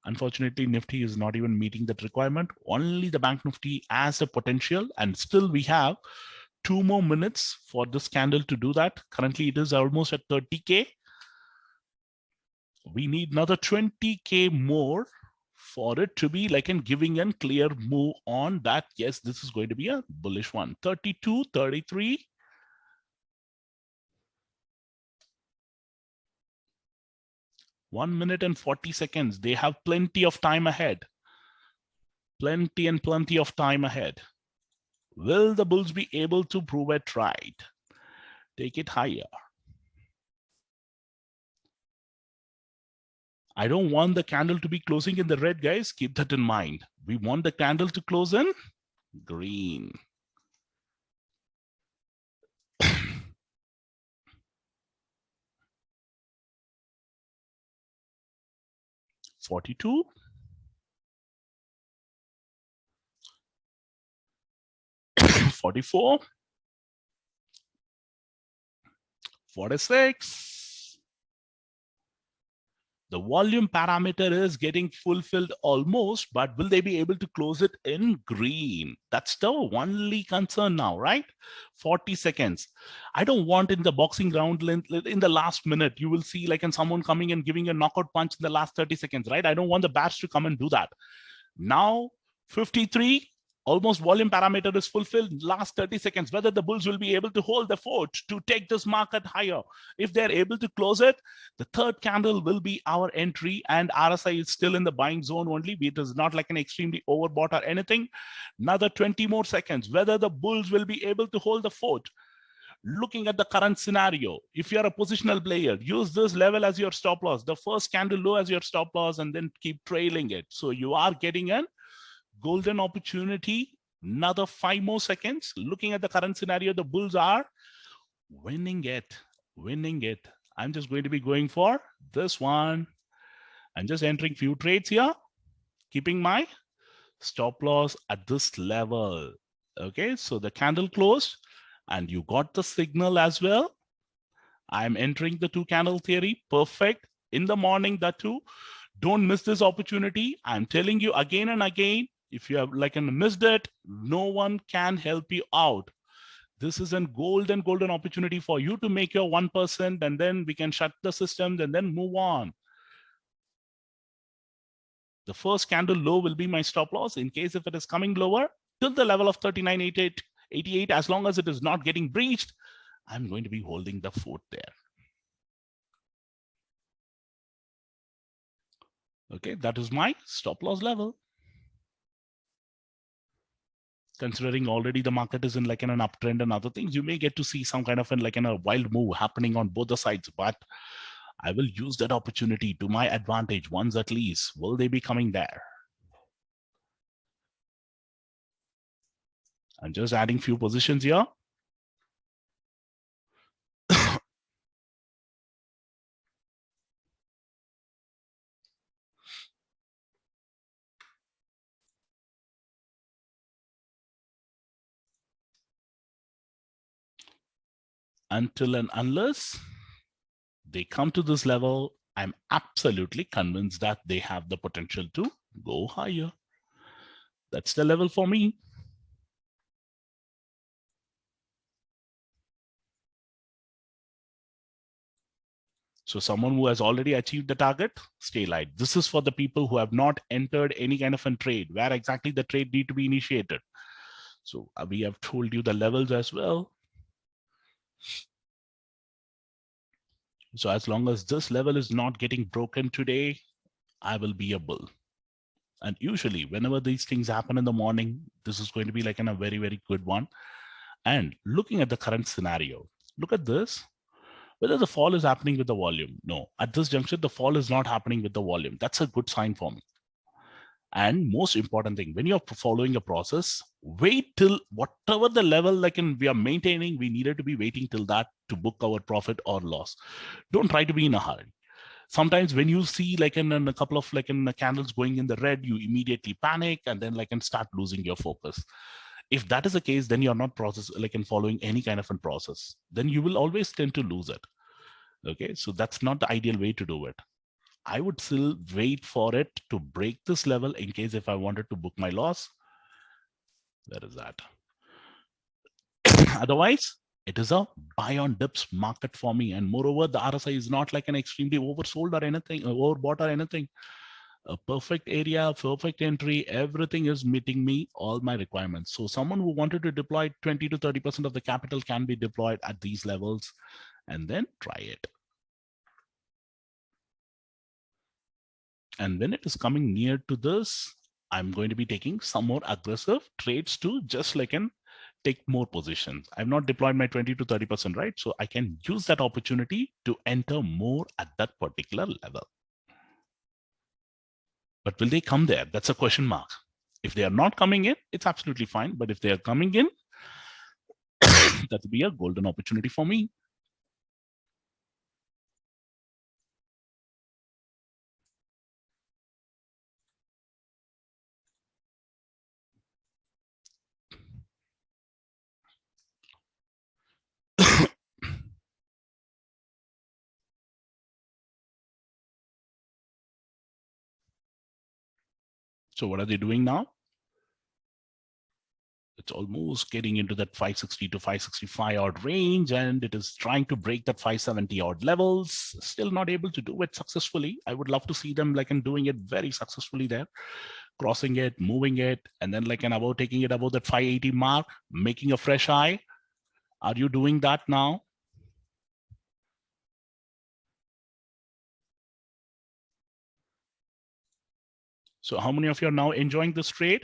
Unfortunately, Nifty is not even meeting that requirement. Only the Bank Nifty has the potential, and still we have 2 more minutes for this candle to do that. Currently, it is almost at 30K. We need another 20K more for it to be like in giving a clear move on that. Yes, this is going to be a bullish one. 32, 33. One minute and 40 seconds. They have plenty of time ahead. Plenty of time ahead. Will the bulls be able to prove it right? Take it higher. I don't want the candle to be closing in the red, guys. Keep that in mind. We want the candle to close in green. 42. 44. 46. The volume parameter is getting fulfilled almost, but will they be able to close it in green? That's the only concern now, right? 40 seconds. I don't want in the boxing round in the last minute, you will see like someone coming and giving a knockout punch in the last 30 seconds, right? I don't want the bats to come and do that. Now, 53, almost volume parameter is fulfilled. Last 30 seconds, whether the bulls will be able to hold the fort to take this market higher. If they're able to close it, the third candle will be our entry, and RSI is still in the buying zone only. It is not like an extremely overbought or anything. Another 20 more seconds, whether the bulls will be able to hold the fort. Looking at the current scenario, if you're a positional player, use this level as your stop loss, the first candle low as your stop loss, and then keep trailing it. So you are getting a golden opportunity. Another 5 more seconds. Looking at the current scenario, the bulls are winning it. I'm just going to be going for this one. I'm just entering few trades here, keeping my stop loss at this level. Okay, so the candle closed and you got the signal as well. I'm entering the 2 candle theory. Perfect. In the morning, that too. Don't miss this opportunity. I'm telling you again and again, if you have missed it, no one can help you out. This is a golden opportunity for you to make your 1%, and then we can shut the systems and then move on. The first candle low will be my stop loss in case if it is coming lower till the level of 39.88. As long as it is not getting breached, I'm going to be holding the fort there. Okay, that is my stop loss level. Considering already the market is in an uptrend and other things, you may get to see some kind of a wild move happening on both the sides, but I will use that opportunity to my advantage once at least. Will they be coming there? I'm just adding few positions here. Until and unless they come to this level, I'm absolutely convinced that they have the potential to go higher. That's the level for me. So someone who has already achieved the target, stay light. This is for the people who have not entered any kind of a trade, where exactly the trade need to be initiated. So we have told you the levels as well. So as long as this level is not getting broken today, I will be a bull. And usually whenever these things happen in the morning, this is going to be a very, very good one. And looking at the current scenario, look at this. Whether the fall is happening with the volume. No, at this juncture, the fall is not happening with the volume. That's a good sign for me. And most important thing, when you're following a process, wait till whatever the level we are maintaining, we needed to be waiting till that to book our profit or loss. Don't try to be in a hurry. Sometimes when you see in a couple of candles going in the red, you immediately panic and then start losing your focus. If that is the case, then you're not following any kind of a process. Then you will always tend to lose it. Okay, so that's not the ideal way to do it. I would still wait for it to break this level in case if I wanted to book my loss. There is that. Otherwise, it is a buy on dips market for me. And moreover, the RSI is not an extremely oversold or anything, overbought or anything. A perfect area, perfect entry, everything is meeting me, all my requirements. So someone who wanted to deploy 20 to 30% of the capital can be deployed at these levels and then try it. And when it is coming near to this, I'm going to be taking some more aggressive trades to just take more positions. I've not deployed my 20 to 30%, right? So I can use that opportunity to enter more at that particular level. But will they come there? That's a question mark. If they are not coming in, it's absolutely fine. But if they are coming in, that will be a golden opportunity for me. So what are they doing now? It's almost getting into that 560 to 565 odd range, and it is trying to break that 570 odd levels. Still not able to do it successfully. I would love to see them like in doing it very successfully there, crossing it, moving it, and then like an about taking it above that 580 mark, making a fresh high. Are you doing that now? So how many of you are now enjoying this trade?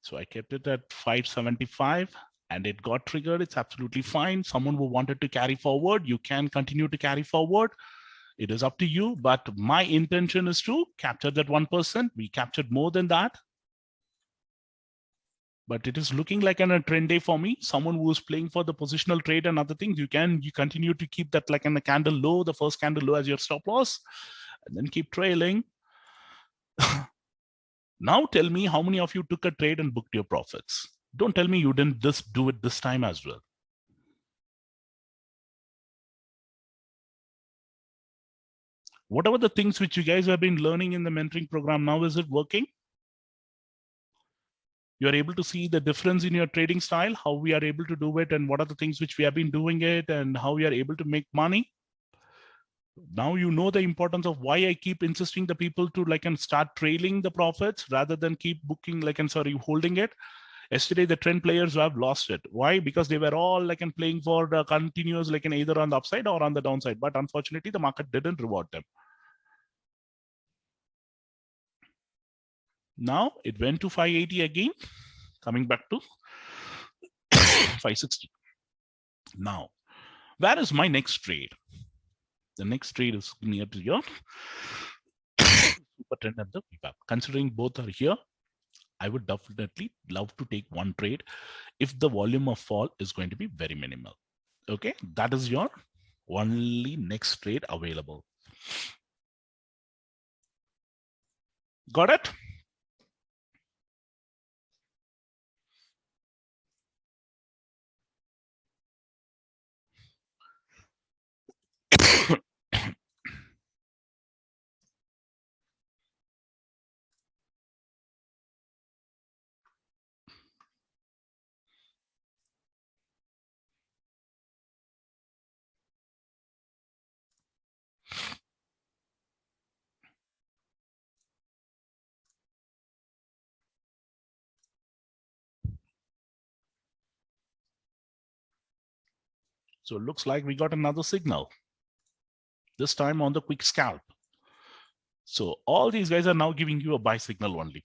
So I kept it at 575 and it got triggered. It's absolutely fine. Someone who wanted to carry forward, you can continue to carry forward. It is up to you, but my intention is to capture that 1%. We captured more than that. But it is looking like a trend day for me. Someone who is playing for the positional trade and other things, you continue to keep that like in the candle low, the first candle low as your stop loss, and then keep trailing. Now tell me how many of you took a trade and booked your profits. Don't tell me you didn't do it this time as well. Whatever the things which you guys have been learning in the mentoring program now, is it working? You're able to see the difference in your trading style, how we are able to do it, and what are the things which we have been doing it, and how we are able to make money. Now you know the importance of why I keep insisting the people to like and start trailing the profits rather than keep booking like and holding it. Yesterday the trend players have lost it. Why? Because they were all like and playing for the continuous like in either on the upside or on the downside, but unfortunately the market didn't reward them. Now it went to 580 again, coming back to 560. Now, where is my next trade? The next trade is near to your super trend and the VWAP. Considering both are here, I would definitely love to take one trade if the volume of fall is going to be very minimal. Okay, that is your only next trade available. Got it? So it looks like we got another signal, this time on the quick scalp. So all these guys are now giving you a buy signal only.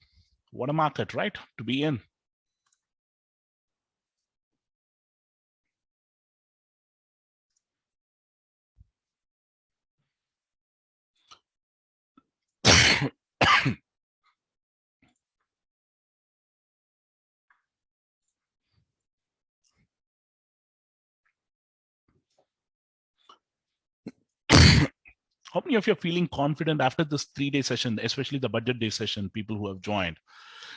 What a market, right? To be in. How many of you are feeling confident after this 3-day session, especially the budget day session, people who have joined?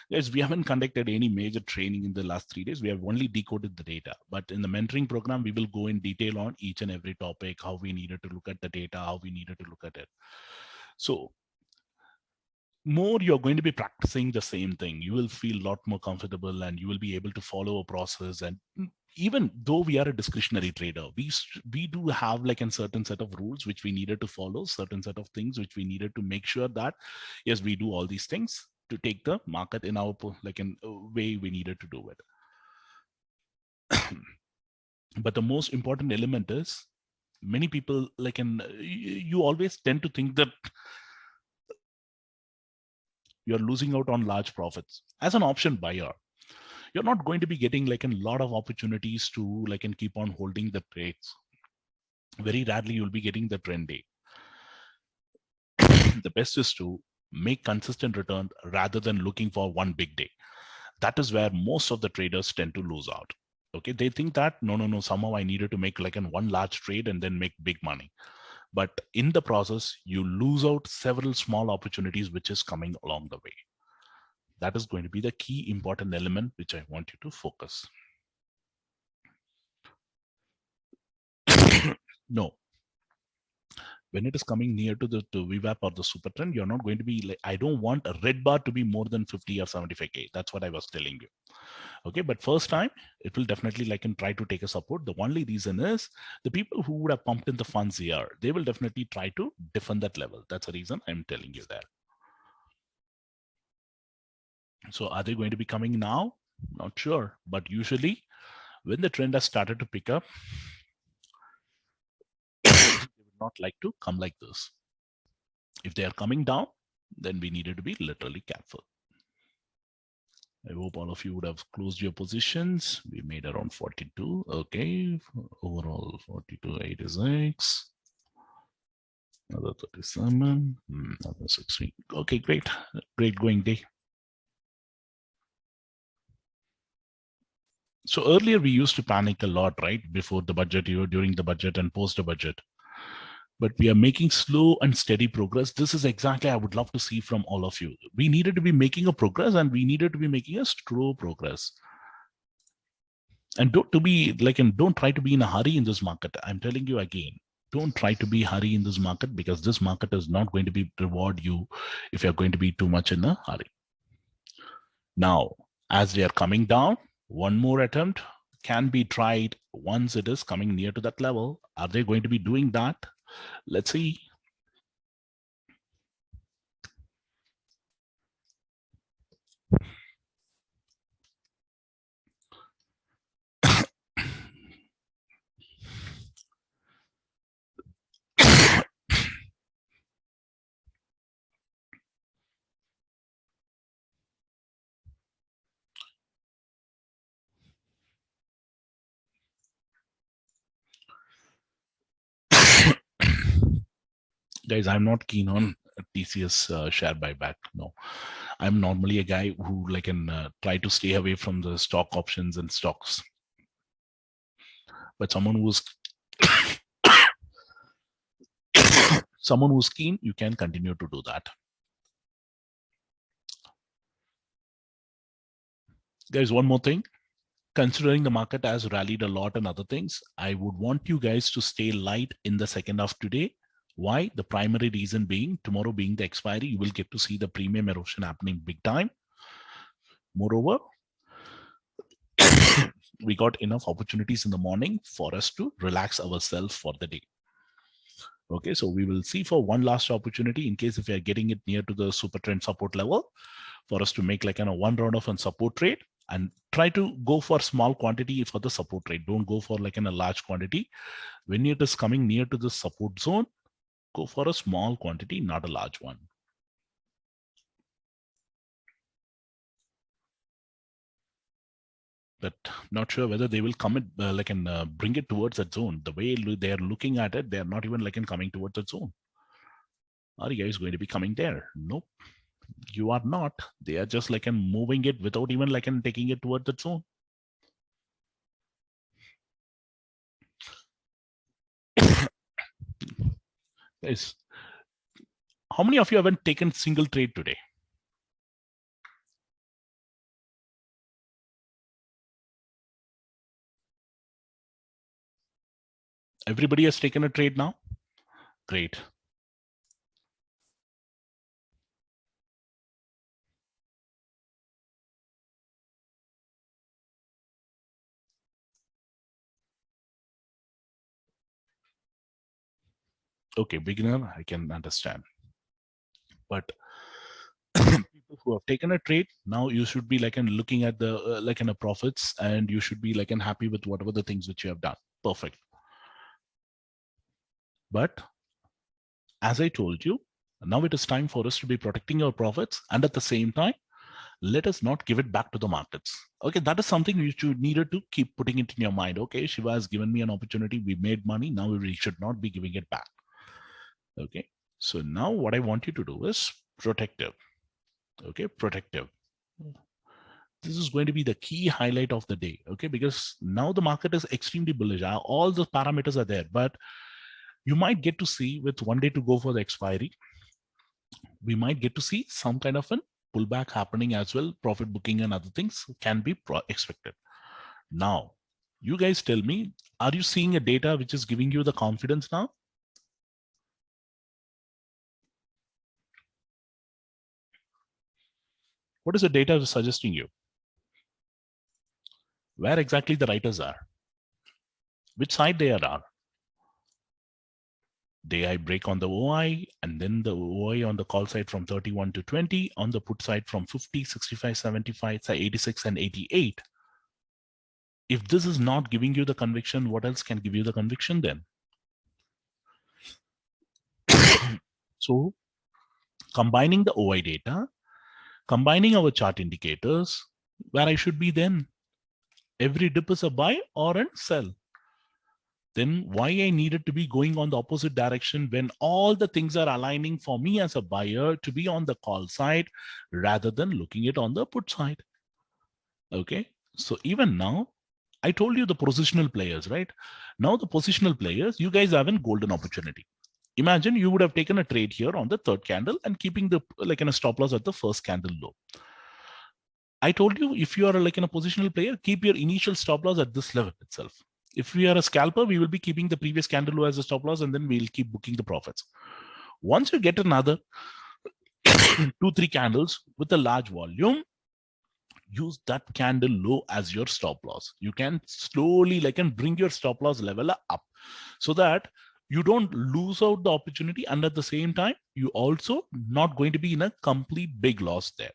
Yes, we haven't conducted any major training in the last 3 days. We have only decoded the data. But in the mentoring program, we will go in detail on each and every topic, how we needed to look at the data, how we needed to look at it. So more you're going to be practicing the same thing, you will feel a lot more comfortable and you will be able to follow a process. And even though we are a discretionary trader, we do have like a certain set of rules which we needed to follow, certain set of things which we needed to make sure that yes, we do all these things to take the market in our like in a way we needed to do it. But the most important element is many people like you always tend to think that you're losing out on large profits. As an option buyer, you're not going to be getting like a lot of opportunities to like and keep on holding the trades. Very rarely you'll be getting the trend day. The best is to make consistent return rather than looking for one big day. That is where most of the traders tend to lose out. Okay, they think that no, somehow I needed to make like an one large trade and then make big money. But in the process, you lose out several small opportunities which is coming along the way. That is going to be the key important element which I want you to focus. No, when it is coming near to the VWAP or the super trend, you're not going to be like, I don't want a red bar to be more than 50 or 75K. That's what I was telling you. Okay, but first time, it will definitely like and try to take a support. The only reason is the people who would have pumped in the funds here, they will definitely try to defend that level. That's the reason I'm telling you that. So are they going to be coming now? Not sure, but usually when the trend has started to pick up, they would not like to come like this. If they are coming down, then we needed to be literally careful. I hope all of you would have closed your positions. We made around 42. Okay, overall 42.86. Another 37. Another 16. Okay, great. Great going day. So earlier we used to panic a lot, right? Before the budget, during the budget and post the budget. But we are making slow and steady progress. This is exactly I would love to see from all of you. We needed to be making a progress, and we needed to be making a slow progress. And don't try to be in a hurry in this market. I'm telling you again, don't try to be hurry in this market, because this market is not going to be reward you if you're going to be too much in a hurry. Now, as they are coming down, one more attempt can be tried once it is coming near to that level. Are they going to be doing that? Let's see. Guys, I'm not keen on TCS share buyback. No, I'm normally a guy who try to stay away from the stock options and stocks. But someone who's keen, you can continue to do that. Guys, one more thing. Considering the market has rallied a lot and other things, I would want you guys to stay light in the second half today. Why? The primary reason being, tomorrow being the expiry, you will get to see the premium erosion happening big time. Moreover, we got enough opportunities in the morning for us to relax ourselves for the day. Okay, so we will see for one last opportunity in case if we are getting it near to the super trend support level, for us to make one round of a support trade, and try to go for small quantity for the support trade. Don't go for a large quantity. When it is coming near to the support zone, go for a small quantity, not a large one. But not sure whether they will come and bring it towards that zone. The way they are looking at it, they are not even coming towards that zone. Are you guys going to be coming there? Nope, you are not. They are just moving it without even taking it towards that zone. Guys, how many of you haven't taken single trade today? Everybody has taken a trade now? Great. Okay, beginner, I can understand. But people who have taken a trade, now you should be looking at the profits, and you should be happy with whatever the things which you have done. Perfect. But as I told you, now it is time for us to be protecting our profits, and at the same time, let us not give it back to the markets. Okay, that is something which you needed to keep putting it in your mind. Okay, Shiva has given me an opportunity. We made money. Now we should not be giving it back. Okay, so now what I want you to do is protective. Okay, protective. This is going to be the key highlight of the day. Okay, because now the market is extremely bullish. All the parameters are there, but you might get to see with one day to go for the expiry, we might get to see some kind of an pullback happening as well, profit booking and other things can be expected. Now, you guys tell me, are you seeing a data which is giving you the confidence now? What is the data suggesting you? Where exactly the writers are? Which side they are? They break on the OI, and then the OI on the call side from 31 to 20, on the put side from 50, 65, 75, 86, and 88. If this is not giving you the conviction, what else can give you the conviction then? So combining the OI data, combining our chart indicators, where I should be then? Every dip is a buy or a sell. Then why I needed to be going on the opposite direction when all the things are aligning for me as a buyer to be on the call side rather than looking it on the put side? Okay, so even now, I told you the positional players, right? Now the positional players, you guys have a golden opportunity. Imagine you would have taken a trade here on the third candle and keeping the like in a stop loss at the first candle low. I told you, if you are like in a positional player, keep your initial stop loss at this level itself. If we are a scalper, we will be keeping the previous candle low as a stop loss, and then we'll keep booking the profits. Once you get another 2-3 candles with a large volume, use that candle low as your stop loss. You can slowly like and bring your stop loss level up so that you don't lose out the opportunity, and at the same time you also not going to be in a complete big loss there.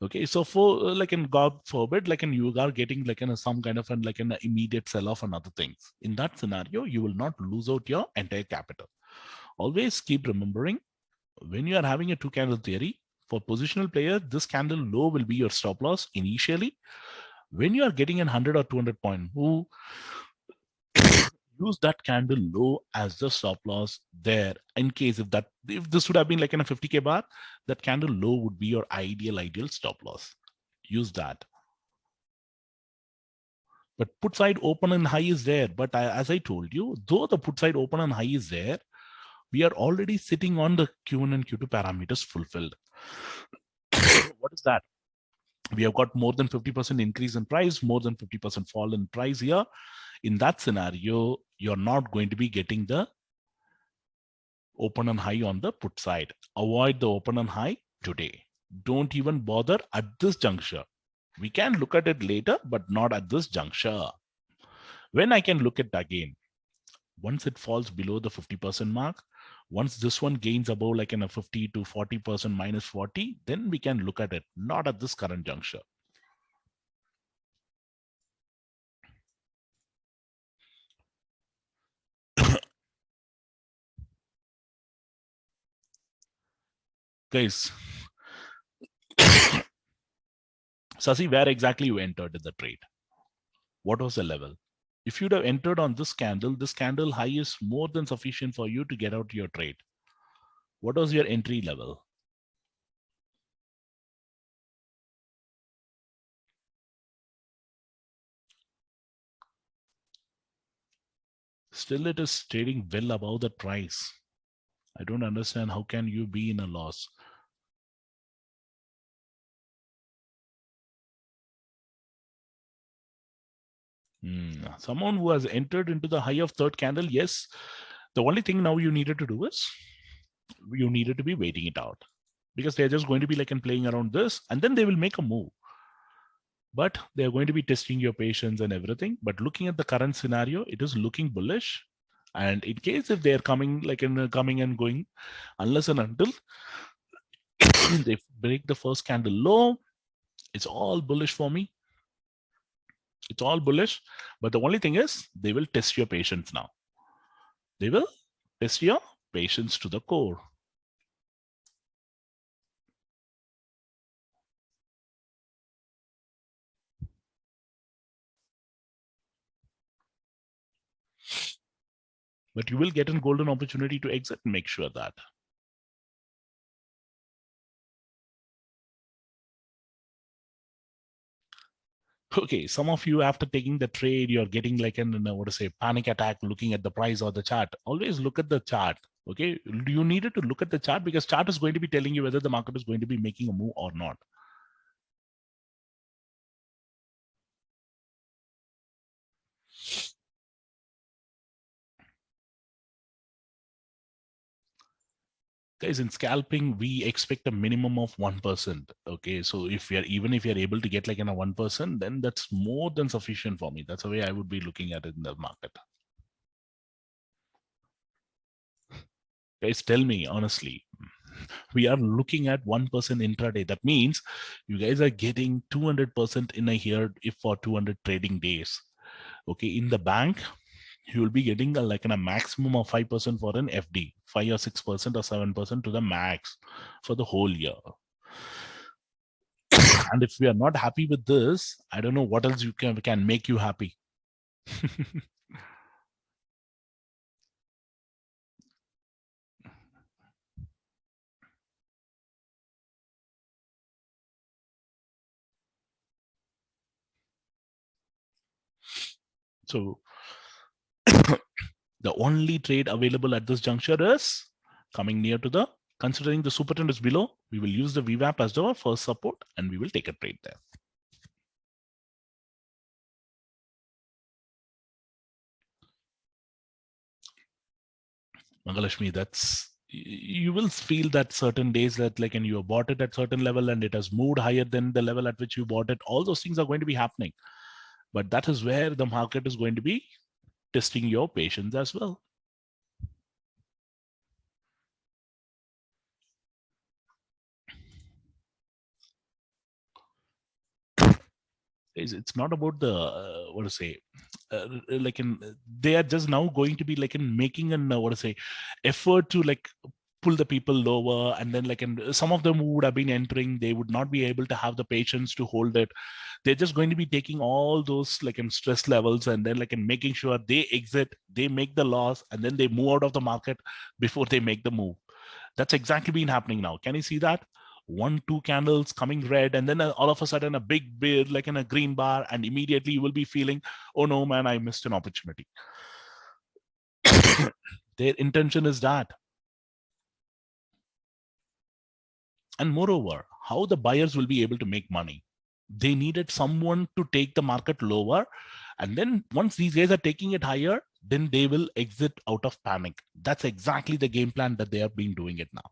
Okay, so for like in God forbid, like in you are getting like in some kind of an like an immediate sell off and other things, in that scenario you will not lose out your entire capital. Always keep remembering, when you are having a two candle theory, for positional player, this candle low will be your stop loss initially. When you are getting an 100 or 200 point move, use that candle low as the stop loss there. In case if this would have been like in a 50k bar, that candle low would be your ideal stop loss. Use that. But put side open and high is there. But as I told you, though the put side open and high is there, we are already sitting on the Q1 and Q2 parameters fulfilled. What is that? We have got more than 50% increase in price, more than 50% fall in price here. In that scenario, you're not going to be getting the open and high on the put side. Avoid the open and high today. Don't even bother at this juncture. We can look at it later, but not at this juncture. When I can look at it again, once it falls below the 50% mark, once this one gains above like in a 50 to 40% minus 40, then we can look at it, not at this current juncture. Guys, Sasi, where exactly you entered in the trade? What was the level? If you'd have entered on this candle high is more than sufficient for you to get out your trade. What was your entry level? Still, it is trading well above the price. I don't understand how can you be in a loss. Someone who has entered into the high of third candle, yes. The only thing now you needed to do is you needed to be waiting it out, because they're just going to be like playing around this, and then they will make a move. But they're going to be testing your patience and everything. But looking at the current scenario, it is looking bullish. And in case if they're coming like coming and going, unless and until they break the first candle low, it's all bullish for me. It's all bullish. But the only thing is they will test your patience now. They will test your patience to the core. But you will get a golden opportunity to exit. Make sure that. Okay, some of you after taking the trade, you're getting like an what to say panic attack looking at the price or the chart. Always look at the chart. Okay, you needed to look at the chart because chart is going to be telling you whether the market is going to be making a move or not. Guys, in scalping, we expect a minimum of 1%. Okay, so if you're even if you're able to get like in a 1%, then that's more than sufficient for me. That's the way I would be looking at it in the market. Guys, tell me honestly, we are looking at 1% intraday. That means you guys are getting 200% in a year if for 200 trading days. Okay, in the bank, you will be getting like a maximum of 5% for an FD, 5 or 6% or 7% to the max for the whole year. And if we are not happy with this, I don't know what else you can make you happy. So the only trade available at this juncture is coming near to the, considering the super trend is below, we will use the VWAP as our first support and we will take a trade there. Mangalashmi, that's, you will feel that certain days that like, and you have bought it at certain level and it has moved higher than the level at which you bought it. All those things are going to be happening. But that is where the market is going to be testing your patience as well. It's not about the what to say, like in, they are just now going to be like in making an what to say effort to like pull the people lower, and then like in some of them who would have been entering, they would not be able to have the patience to hold it. They're just going to be taking all those like in stress levels and then like in making sure they exit, they make the loss, and then they move out of the market before they make the move. That's exactly been happening now. Can you see that? One, two candles coming red, and then all of a sudden a big bear like in a green bar, and immediately you will be feeling, oh no, man, I missed an opportunity. Their intention is that. And moreover, how the buyers will be able to make money? They needed someone to take the market lower. And then once these guys are taking it higher, then they will exit out of panic. That's exactly the game plan that they have been doing it now.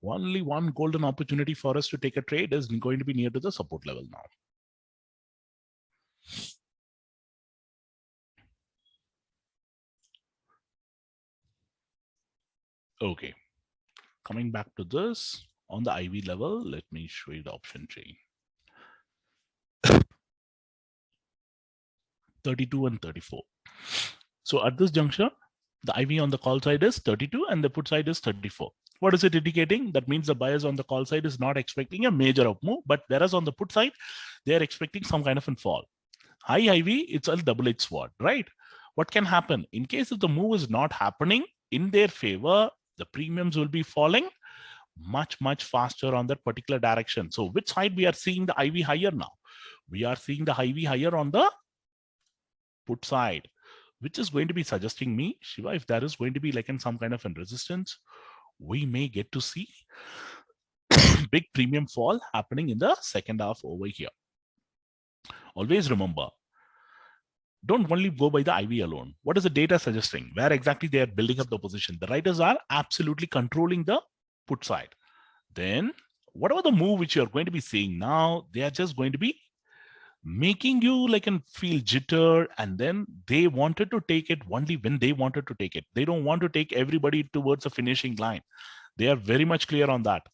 Only one golden opportunity for us to take a trade is going to be near to the support level now. Okay, coming back to this on the IV level, let me show you the option chain. 32 and 34. So at this juncture, the IV on the call side is 32 and the put side is 34. What is it indicating? That means the buyers on the call side is not expecting a major up move, but whereas on the put side, they are expecting some kind of a fall. High IV, it's a double-edged sword, right? What can happen? In case if the move is not happening in their favor, the premiums will be falling much, much faster on that particular direction. So which side we are seeing the IV higher now? We are seeing the IV higher on the put side, which is going to be suggesting me, Shiva, if there is going to be like in some kind of a resistance, we may get to see big premium fall happening in the second half over here. Always remember, don't only go by the IV alone. What is the data suggesting? Where exactly they are building up the position? The writers are absolutely controlling the put side. Then whatever the move which you're going to be seeing now, they are just going to be making you like and feel jitter, and then they wanted to take it only when they wanted to take it. They don't want to take everybody towards a finishing line. They are very much clear on that.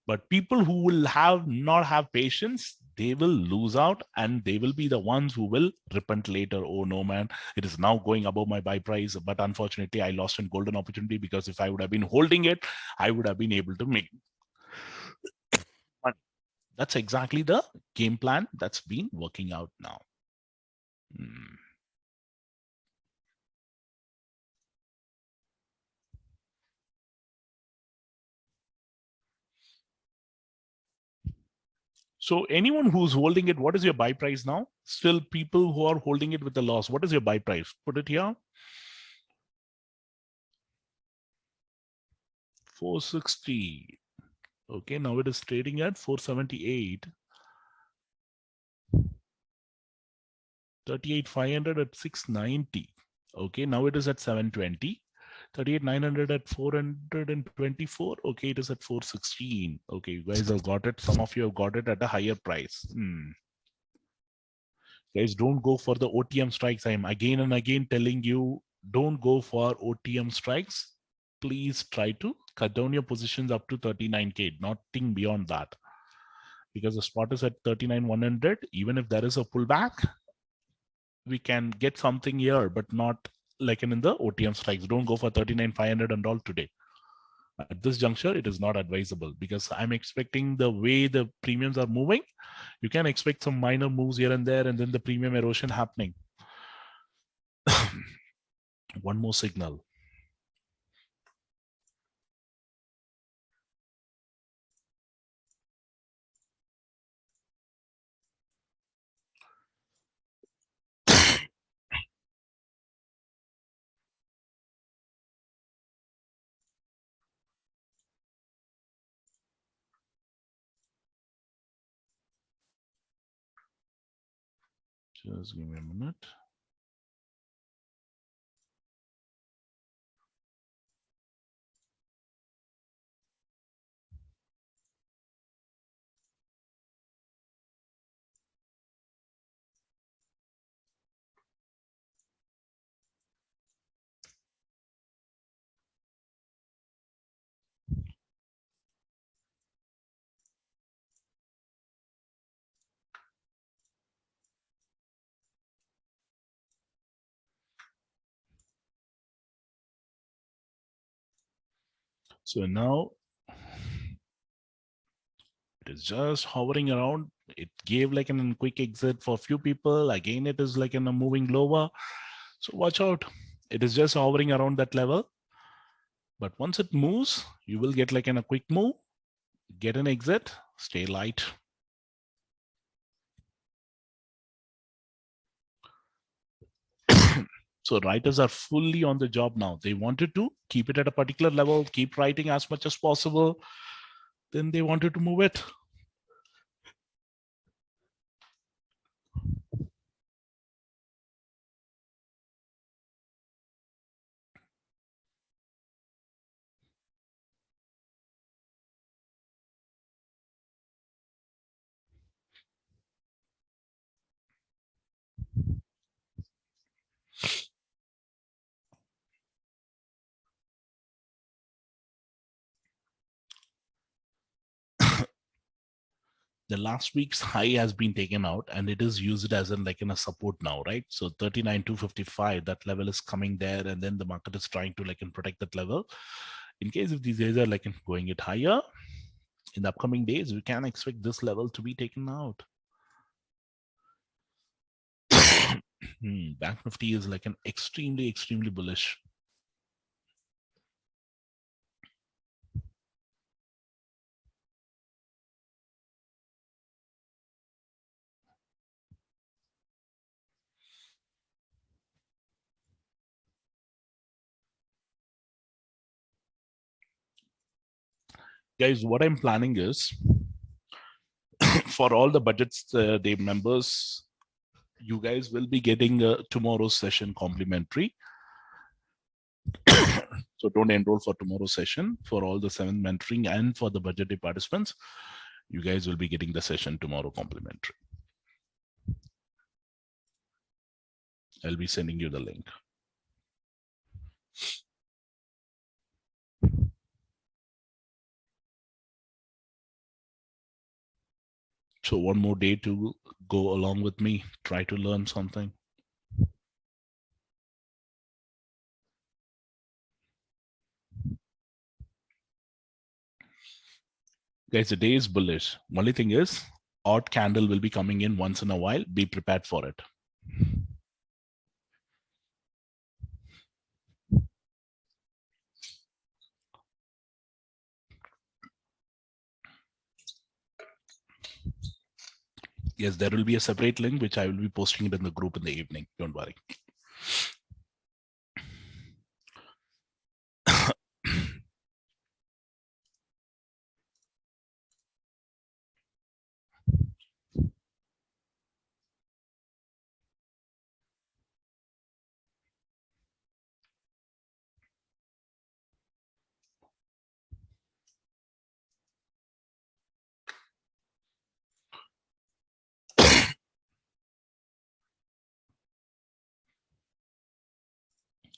But people who will have not have patience, they will lose out, and they will be the ones who will repent later. Oh no, man, it is now going above my buy price, but unfortunately I lost a golden opportunity, because if I would have been holding it, I would have been able to make money. That's exactly the game plan that's been working out now. Hmm. So anyone who's holding it, what is your buy price now? Still people who are holding it with the loss, what is your buy price? Put it here. 460. Okay, now it is trading at 478. 38,500 at 690. Okay, now it is at 720. 38,900 at 424. Okay, it is at 416. Okay, you guys have got it. Some of you have got it at a higher price. Guys, don't go for the OTM strikes. I'm again and again telling you, don't go for OTM strikes. Please try to cut down your positions up to 39K, nothing beyond that. Because the spot is at 39,100. Even if there is a pullback, we can get something here, but not like in the OTM strikes. Don't go for 39,500 and all today. At this juncture, it is not advisable because I'm expecting the way the premiums are moving, you can expect some minor moves here and there, and then the premium erosion happening. One more signal. Just give me a minute. So now it is just hovering around. It gave like a quick exit for a few people. Again, it is like in a moving lower. So watch out. It is just hovering around that level. But once it moves, you will get like in a quick move, get an exit, stay light. So writers are fully on the job now. They wanted to keep it at a particular level, keep writing as much as possible. Then they wanted to move it. The last week's high has been taken out and it is used as in like in a support now, right? So 39,255, that level is coming there, and then the market is trying to like protect that level. In case if these days are like going it higher in the upcoming days, we can expect this level to be taken out. Bank Nifty is like an extremely bullish. Guys, what I'm planning is for all the budgets, the members, you guys will be getting tomorrow's session complimentary. So don't enroll for tomorrow's session. For all the 7 mentoring and for the budget day participants, you guys will be getting the session tomorrow complimentary. I'll be sending you the link. So one more day to go along with me, try to learn something. Guys, the day is bullish. Only thing is, odd candle will be coming in once in a while. Be prepared for it. Yes, there will be a separate link, which I will be posting it in the group in the evening. Don't worry.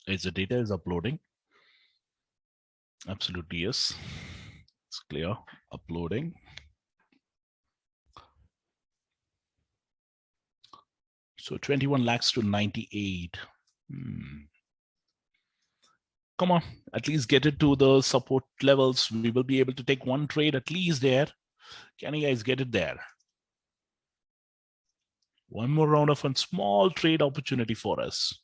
As the data is uploading, absolutely yes, it's clear. Uploading. So 21 lakhs to 98. Come on, at least get it to the support levels. We will be able to take one trade at least there. Can you guys get it there? One more round of a small trade opportunity for us.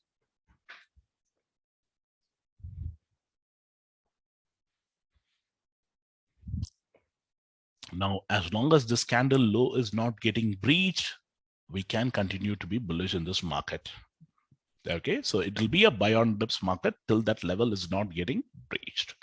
Now, as long as this candle low is not getting breached, we can continue to be bullish in this market. Okay, so it will be a buy on dips market till that level is not getting breached.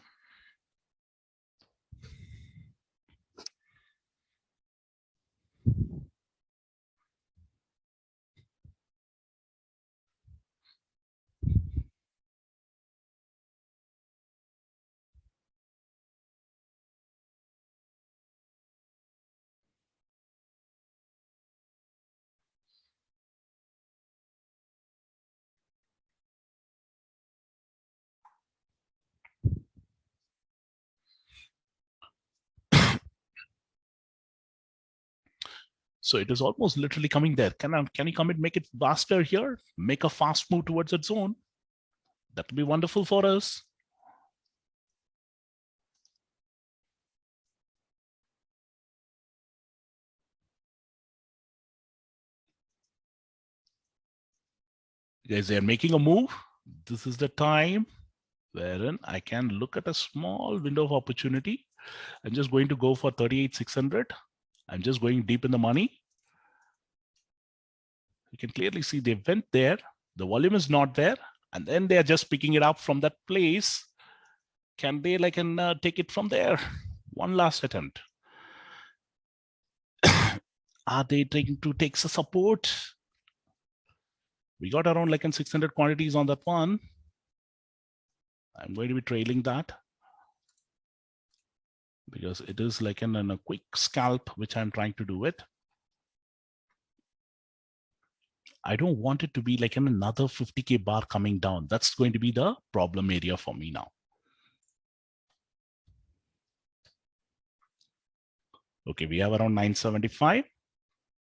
So it is almost literally coming there. Can you come and make it faster here? Make a fast move towards that zone. That would be wonderful for us. Guys, they are making a move. This is the time wherein I can look at a small window of opportunity. I'm just going to go for 38,600. I'm just going deep in the money. You can clearly see they went there. The volume is not there. And then they are just picking it up from that place. Can they take it from there? One last attempt. Are they trying to take the support? We got around 600 quantities on that one. I'm going to be trailing that because it is a quick scalp, which I'm trying to do it. I don't want it to be another 50K bar coming down. That's going to be the problem area for me now. Okay, we have around 975.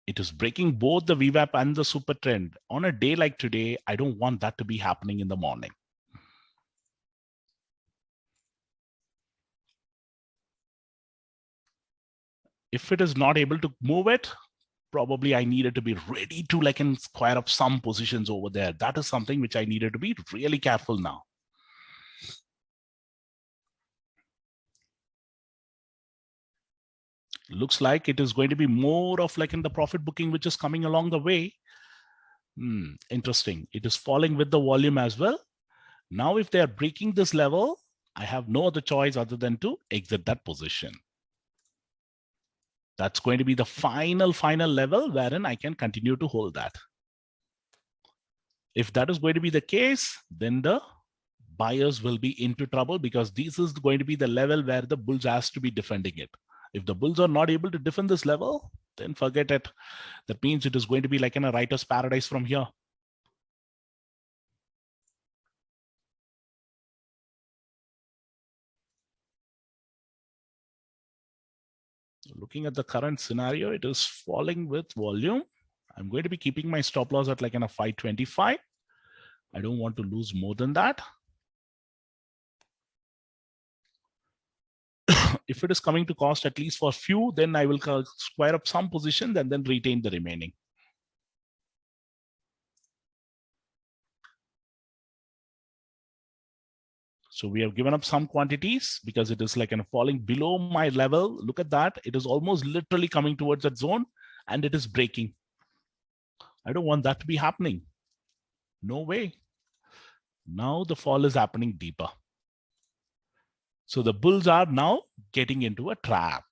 It is breaking both the VWAP and the super trend. On a day like today, I don't want that to be happening in the morning. If it is not able to move it, probably I needed to be ready to square up some positions over there. That is something which I needed to be really careful now. Looks like it is going to be more of in the profit booking, which is coming along the way. Interesting. It is falling with the volume as well. Now, if they are breaking this level, I have no other choice other than to exit that position. That's going to be the final level wherein I can continue to hold that. If that is going to be the case, then the buyers will be into trouble because this is going to be the level where the bulls has to be defending it. If the bulls are not able to defend this level, then forget it. That means it is going to be in a writer's paradise from here. Looking at the current scenario, it is falling with volume. I'm going to be keeping my stop loss at a 525. I don't want to lose more than that. If it is coming to cost at least for few, then I will square up some positions and then retain the remaining. So we have given up some quantities because it is falling below my level. Look at that. It is almost literally coming towards that zone and it is breaking. I don't want that to be happening. No way. Now the fall is happening deeper. So the bulls are now getting into a trap.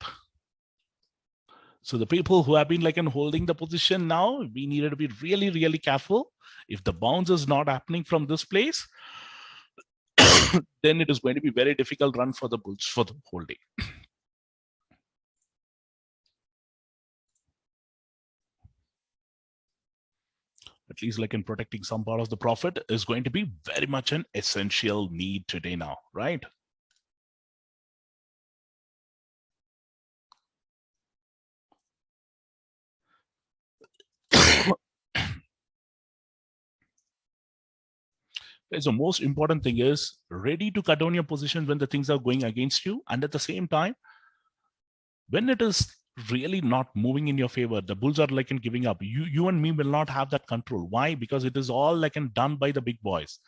So the people who have been like in holding the position now, we needed to be really, really careful. If the bounce is not happening from this place, then it is going to be very difficult run for the bulls for the whole day. At least like in protecting some part of the profit is going to be very much an essential need today now, right? The most important thing is ready to cut down your position when the things are going against you. And at the same time, when it is really not moving in your favor, the bulls are like in giving up. You and me will not have that control. Why? Because it is all like in done by the big boys.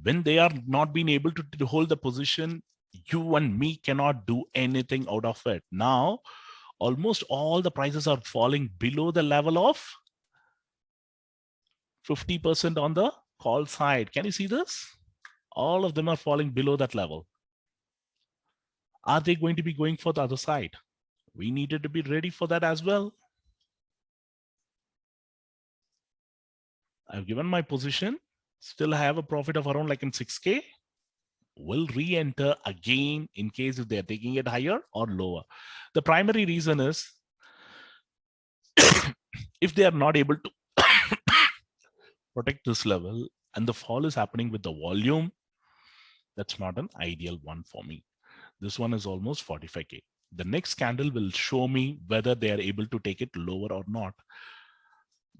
When they are not being able to hold the position, you and me cannot do anything out of it. Now, almost all the prices are falling below the level of 50% on the call side. Can you see this? All of them are falling below that level. Are they going to be going for the other side? We needed to be ready for that as well. I've given my position. Still have a profit of around like in 6K. Will re-enter again in case if they're taking it higher or lower. The primary reason is if they are not able to protect this level and the fall is happening with the volume, that's not an ideal one for me. This one is almost 45K. The next candle will show me whether they are able to take it lower or not.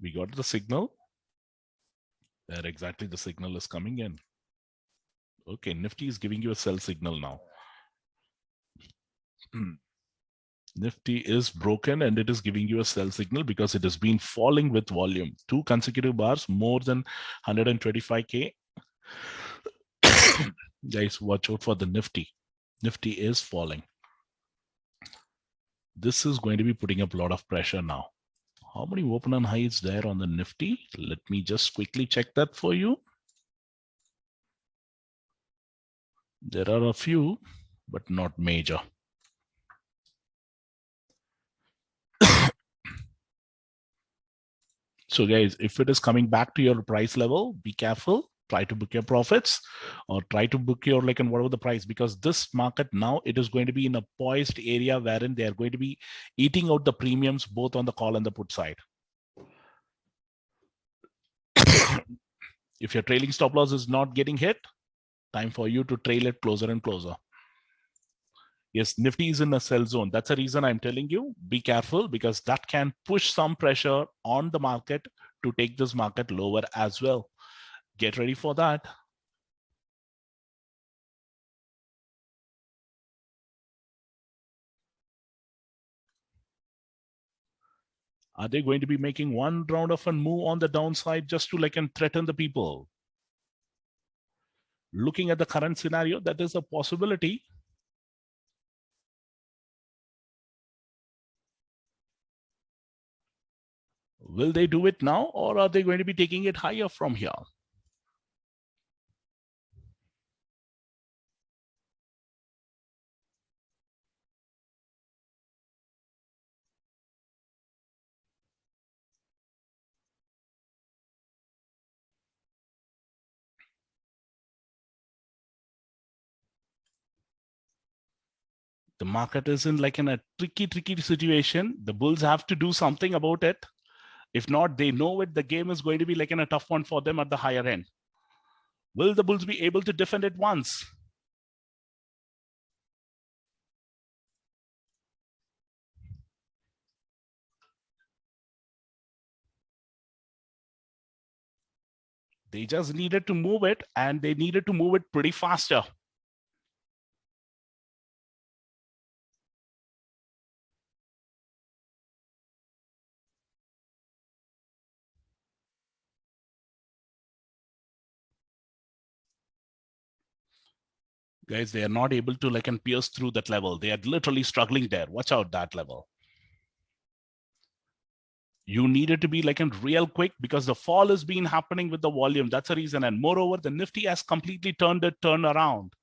We got the signal. There exactly the signal is coming in. Okay, Nifty is giving you a sell signal now. Nifty is broken and it is giving you a sell signal because it has been falling with volume. 2 consecutive bars, more than 125K. Guys, watch out for the Nifty. Nifty is falling. This is going to be putting up a lot of pressure now. How many open and highs there on the Nifty? Let me just quickly check that for you. There are a few, but not major. So guys, if it is coming back to your price level, be careful. Try to book your profits or try to book your like in whatever the price, because this market now it is going to be in a poised area wherein they are going to be eating out the premiums both on the call and the put side. If your trailing stop loss is not getting hit, time for you to trail it closer and closer. Yes, Nifty is in a sell zone. That's the reason I'm telling you, be careful, because that can push some pressure on the market to take this market lower as well. Get ready for that. Are they going to be making one round of a move on the downside just to like and threaten the people? Looking at the current scenario, that is a possibility. Will they do it now, or are they going to be taking it higher from here? The market is in like in a tricky situation. The bulls have to do something about it. If not, they know it. The game is going to be like in a tough one for them at the higher end. Will the bulls be able to defend it once? They just needed to move it, and they needed to move it pretty faster. Guys, they are not able to like and pierce through that level. They are literally struggling there. Watch out that level. You need it to be like in real quick because the fall has been happening with the volume. That's the reason. And moreover, the Nifty has completely turned around.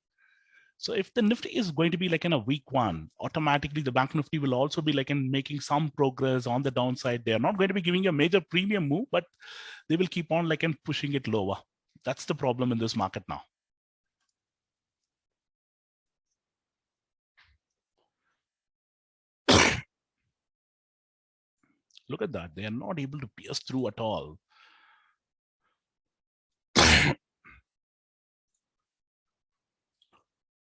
So if the Nifty is going to be like in a weak one, automatically the Bank Nifty will also be like in making some progress on the downside. They are not going to be giving you a major premium move, but they will keep on like in pushing it lower. That's the problem in this market now. Look at that. They are not able to pierce through at all.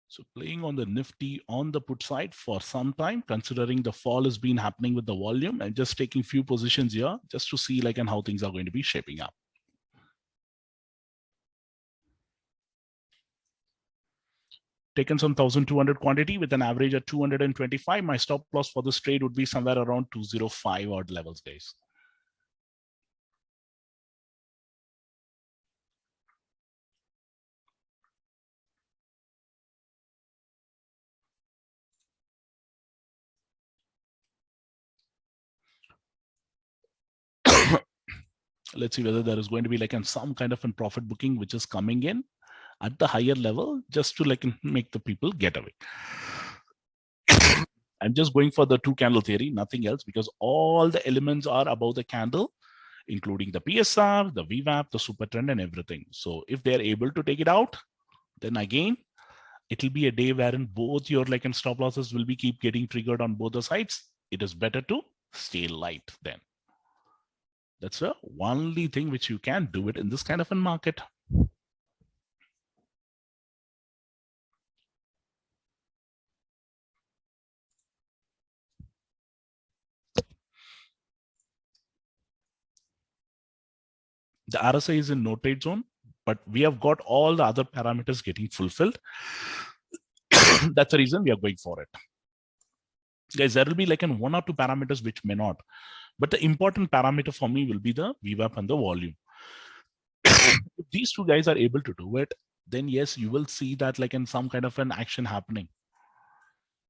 So playing on the Nifty on the put side for some time, considering the fall has been happening with the volume, and just taking few positions here just to see like and how things are going to be shaping up. Taken some 1,200 quantity with an average at 225. My stop loss for this trade would be somewhere around 205 odd levels, guys. Let's see whether there is going to be like some kind of a profit booking which is coming in at the higher level just to like make the people get away. I'm just going for the two candle theory, nothing else, because all the elements are above the candle, including the PSR, the VWAP, the super trend, and everything. So if they're able to take it out, then again, it'll be a day wherein both your like and stop losses will be keep getting triggered on both the sides. It is better to stay light then. That's the only thing which you can do it in this kind of a market. The RSI is in no trade zone, but we have got all the other parameters getting fulfilled. That's the reason we are going for it. Guys, there will be like one or two parameters which may not, but the important parameter for me will be the VWAP and the volume. If these two guys are able to do it, then yes, you will see that like in some kind of an action happening.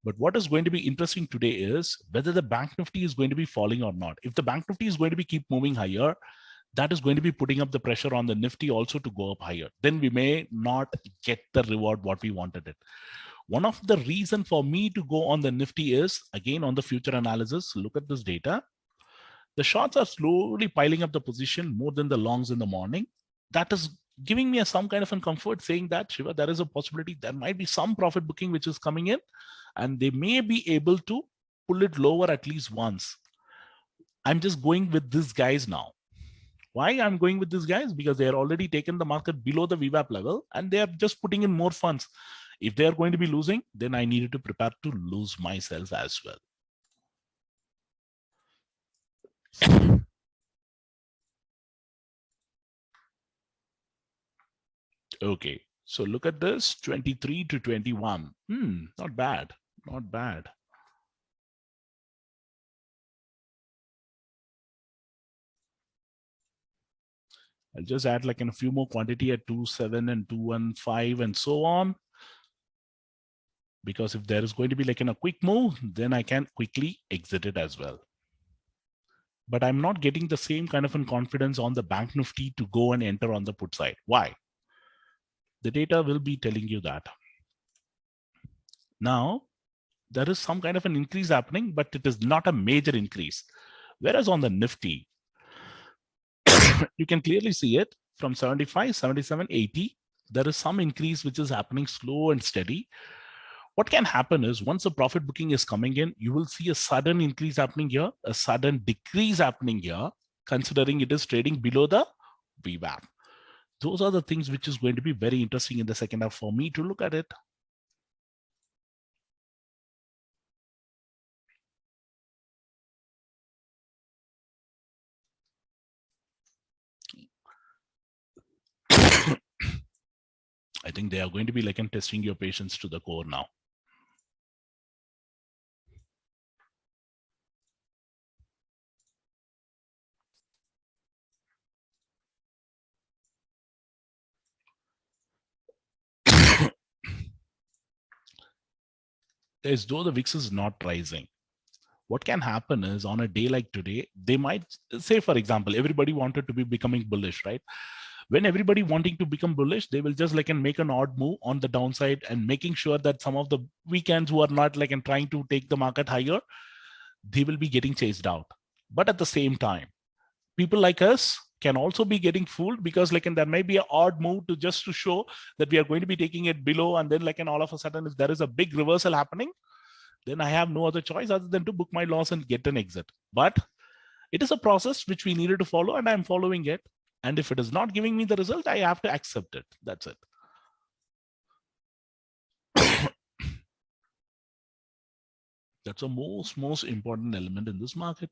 But what is going to be interesting today is whether the Bank Nifty is going to be falling or not. If the Bank Nifty is going to be keep moving higher, that is going to be putting up the pressure on the Nifty also to go up higher. Then we may not get the reward what we wanted it. One of the reason for me to go on the Nifty is, again, on the future analysis, look at this data. The shorts are slowly piling up the position more than the longs in the morning. That is giving me some kind of a comfort saying that, Shiva, there is a possibility there might be some profit booking which is coming in and they may be able to pull it lower at least once. I'm just going with these guys now. Why I'm going with these guys? Because they are already taken the market below the VWAP level and they are just putting in more funds. If they are going to be losing, then I needed to prepare to lose myself as well. Okay, so look at this, 23 to 21. Not bad, not bad. I'll just add like in a few more quantity at 2.7 and 2.15 and so on. Because if there is going to be like in a quick move, then I can quickly exit it as well. But I'm not getting the same kind of confidence on the Bank Nifty to go and enter on the put side. Why? The data will be telling you that. Now, there is some kind of an increase happening, but it is not a major increase. Whereas on the Nifty, you can clearly see it from 75, 77, 80. There is some increase which is happening slow and steady. What can happen is once the profit booking is coming in, you will see a sudden increase happening here, a sudden decrease happening here, considering it is trading below the VWAP. Those are the things which is going to be very interesting in the second half for me to look at it. I think they are going to be like testing your patience to the core now. As though the VIX is not rising. what can happen is on a day like today, they might say, for example, everybody wanted to be becoming bullish, right? When everybody wanting to become bullish, they will just like and make an odd move on the downside and making sure that some of the weekends who are not like and trying to take the market higher, they will be getting chased out. But at the same time, people like us can also be getting fooled because like and there may be an odd move to just to show that we are going to be taking it below, and then like and all of a sudden if there is a big reversal happening, then I have no other choice other than to book my loss and get an exit. But it is a process which we needed to follow, and I'm following it. And if it is not giving me the result, I have to accept it. That's it. That's the most important element in this market.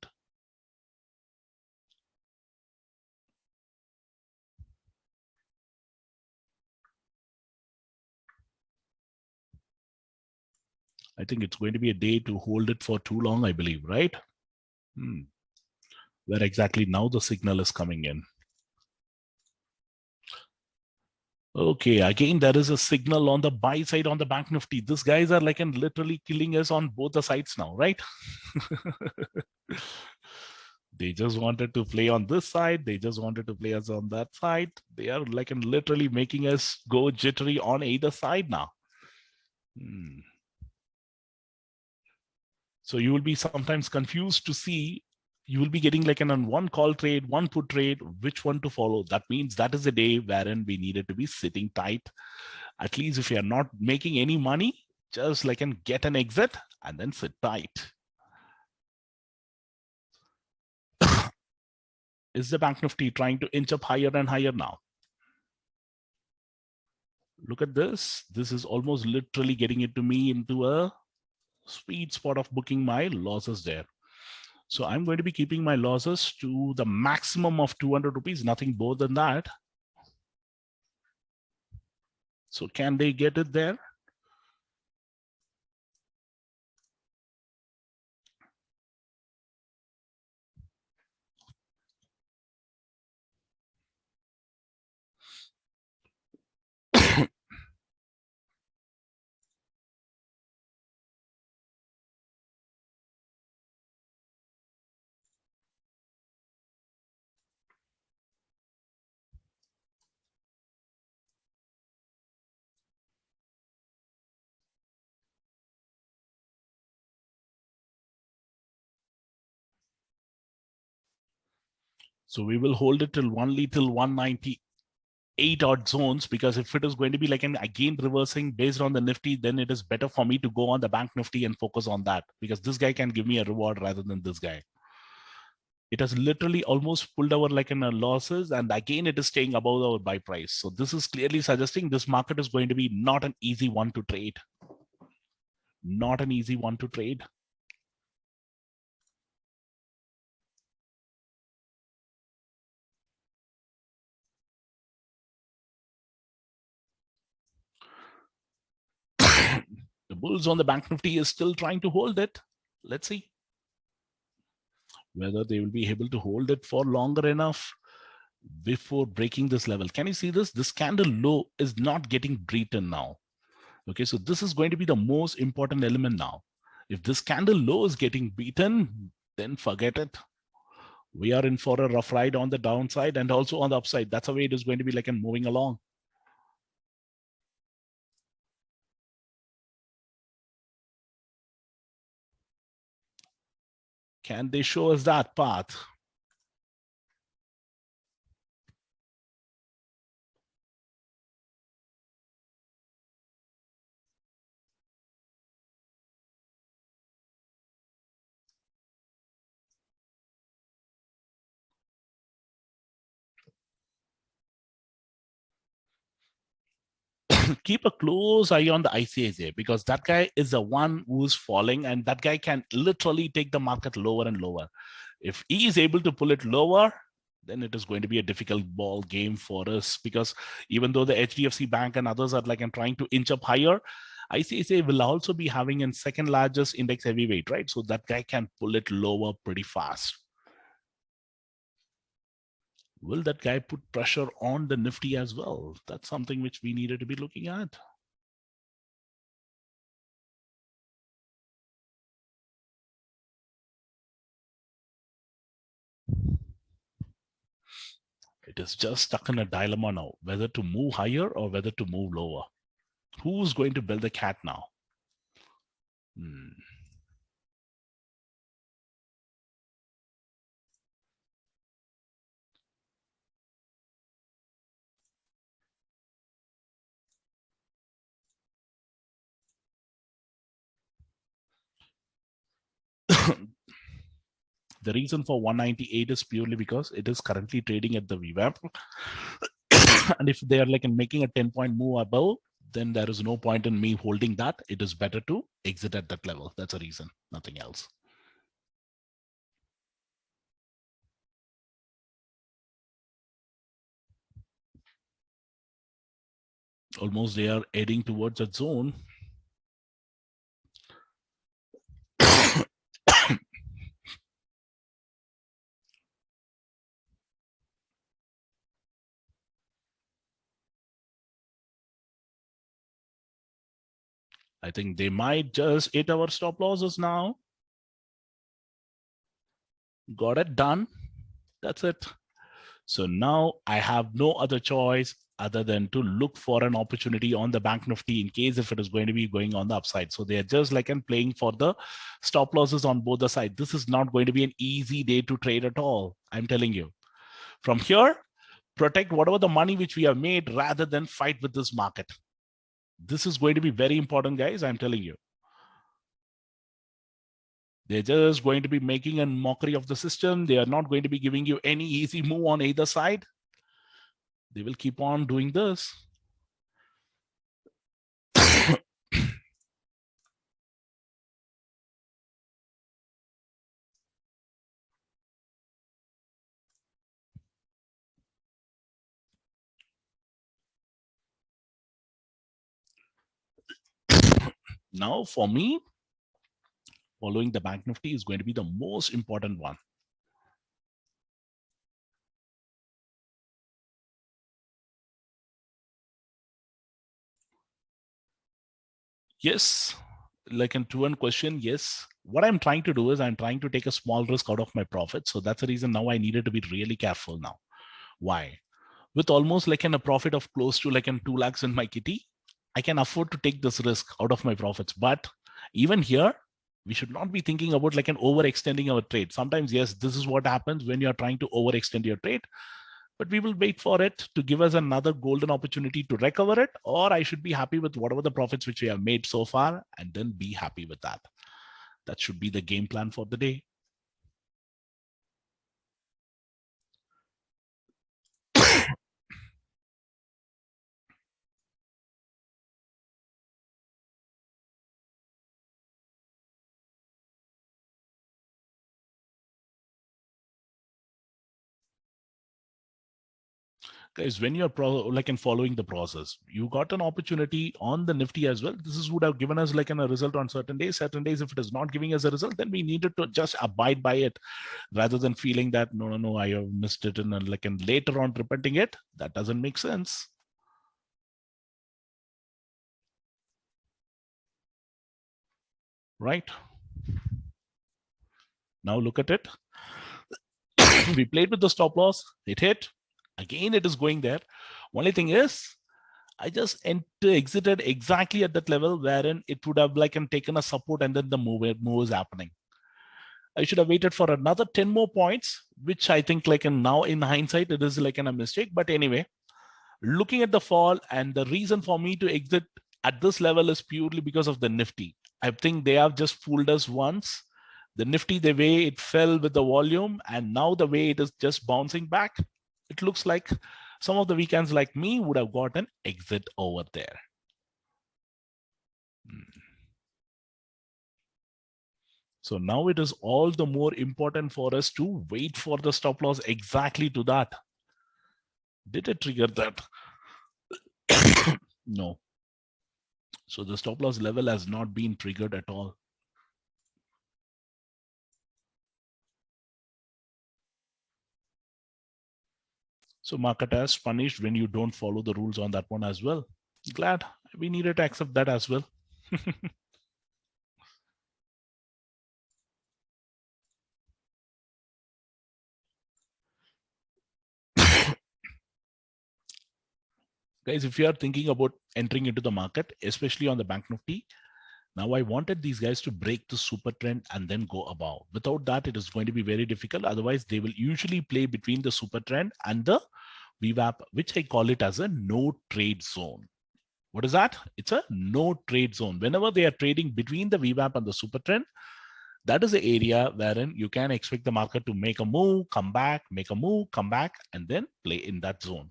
I think it's going to be a day to hold it for too long, I believe, right? Where exactly now the signal is coming in. Okay, again, there is a signal on the buy side on the Bank Nifty. These guys are like and literally killing us on both the sides now, right? They just wanted to play on this side. They just wanted to play us on that side. They are like and literally making us go jittery on either side now. So you will be sometimes confused to see, you will be getting like an on one call trade, one put trade, which one to follow. That means that is the day wherein we needed to be sitting tight. At least if you are not making any money, just like and get an exit and then sit tight. Is the Bank Nifty trying to inch up higher and higher now? Look at this. This is almost literally getting it to me into a sweet spot of booking my losses there. So I'm going to be keeping my losses to the maximum of 200 rupees, nothing more than that. So can they get it there? So we will hold it till 198 odd zones, because if it is going to be like an again reversing based on the Nifty, then it is better for me to go on the Bank Nifty and focus on that, because this guy can give me a reward rather than this guy. It has literally almost pulled our like in losses, and again it is staying above our buy price. So this is clearly suggesting this market is going to be not an easy one to trade. Not an easy one to trade. The bulls on the Bank Nifty is still trying to hold it. Let's see whether they will be able to hold it for longer enough before breaking this level. Can you see this? This candle low is not getting beaten now. Okay, so this is going to be the most important element now. If this candle low is getting beaten, then forget it. We are in for a rough ride on the downside and also on the upside. That's the way it is going to be like and moving along. Can they show us that path? Keep a close eye on the ICICI, because that guy is the one who's falling, and that guy can literally take the market lower and lower. If he is able to pull it lower, then it is going to be a difficult ball game for us, because even though the HDFC Bank and others are like and trying to inch up higher, ICICI will also be having a second largest index heavyweight, right? So that guy can pull it lower pretty fast. Will that guy put pressure on the Nifty as well? That's something which we needed to be looking at. It is just stuck in a dilemma now, whether to move higher or whether to move lower. Who's going to build the cat now? Hmm. The reason for 198 is purely because it is currently trading at the revamp. And if they are like making a 10-point move above, then there is no point in me holding that. It is better to exit at that level. That's a reason, nothing else. Almost they are heading towards that zone. I think they might just hit our stop losses now. Got it done. That's it. So now I have no other choice other than to look for an opportunity on the bank nifty in case if it is going to be going on the upside. So they are just like playing for the stop losses on both the sides. This is not going to be an easy day to trade at all. I'm telling you. From here, protect whatever the money which we have made rather than fight with this market. This is going to be very important, guys. I'm telling you. They're just going to be making a mockery of the system. They are not going to be giving you any easy move on either side. They will keep on doing this. Now, for me, following the bank nifty is going to be the most important one. Yes, like in to one question, yes. What I'm trying to do is I'm trying to take a small risk out of my profit. So that's the reason now I needed to be really careful now. Why? With almost like a profit of close to like 2 lakhs in my kitty, I can afford to take this risk out of my profits. But even here, we should not be thinking about like overextending our trade. Sometimes, yes, this is what happens when you're trying to overextend your trade. But we will wait for it to give us another golden opportunity to recover it, or I should be happy with whatever the profits which we have made so far and then be happy with that. That should be the game plan for the day. Guys, when you're like in following the process, you got an opportunity on the nifty as well. This is would have given us like a result on certain days. Certain days, if it is not giving us a result, then we needed to just abide by it rather than feeling that no, I have missed it and like and later on repenting it. That doesn't make sense. Right? Now look at it. We played with the stop loss. It hit. Again, it is going there. Only thing is, I just exited exactly at that level wherein it would have like taken a support and then the move is happening. I should have waited for another 10 more points, which I think like now in hindsight, it is like a mistake. But anyway, looking at the fall and the reason for me to exit at this level is purely because of the Nifty. I think they have just fooled us once. The Nifty, the way it fell with the volume and now the way it is just bouncing back, it looks like some of the weekends like me would have got an exit over there. So now it is all the more important for us to wait for the stop loss exactly to that. Did it trigger that? No. So the stop loss level has not been triggered at all. So market has punished when you don't follow the rules on that one as well. Glad we needed to accept that as well. Guys, if you are thinking about entering into the market, especially on the Bank Nifty, now I wanted these guys to break the super trend and then go above. Without that, it is going to be very difficult. Otherwise, they will usually play between the super trend and the VWAP, which I call it as a no trade zone. What is that? It's a no trade zone. Whenever they are trading between the VWAP and the super trend, that is the area wherein you can expect the market to make a move, come back, make a move, come back, and then play in that zone.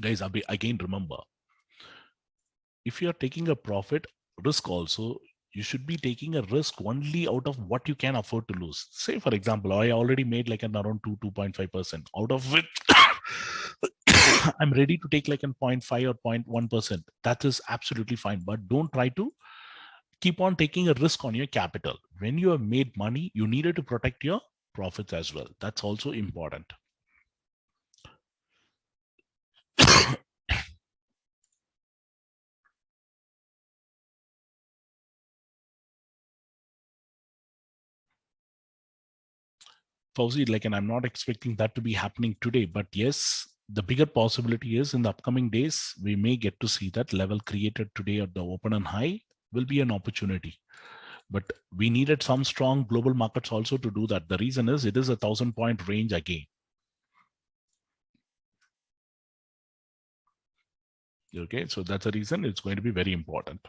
Guys, again, remember, if you're taking a profit risk also, you should be taking a risk only out of what you can afford to lose. Say, for example, I already made like an around 2.5%, out of which I'm ready to take like a 0.5 or 0.1%. That is absolutely fine. But don't try to keep on taking a risk on your capital. When you have made money, you needed to protect your profits as well. That's also important. Fauzi, like, and I'm not expecting that to be happening today, but yes, the bigger possibility is in the upcoming days, we may get to see that level created today at the open and high will be an opportunity. But we needed some strong global markets also to do that. The reason is it is a 1,000-point range again. Okay, so that's a reason it's going to be very important.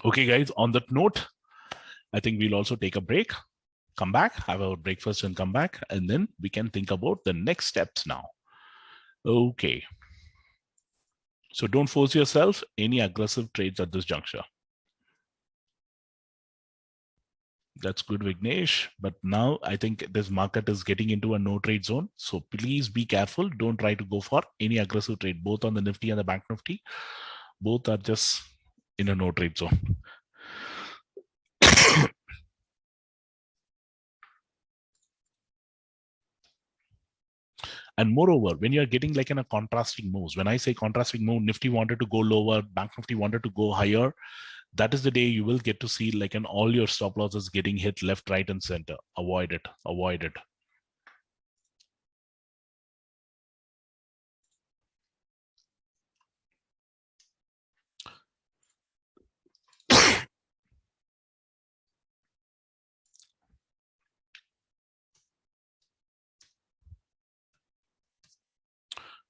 Okay, guys, on that note, I think we'll also take a break, come back, have our breakfast and come back, and then we can think about the next steps now. Okay. So don't force yourself any aggressive trades at this juncture. That's good, Vignesh. But now I think this market is getting into a no trade zone. So please be careful. Don't try to go for any aggressive trade, both on the Nifty and the Bank Nifty. Both are just in a no trade zone. And moreover, when you're getting like in a contrasting moves, when I say contrasting move, Nifty wanted to go lower, Bank Nifty wanted to go higher, that is the day you will get to see like an all your stop losses getting hit left, right, and center. Avoid it. Avoid it.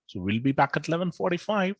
So we'll be back at 11:45.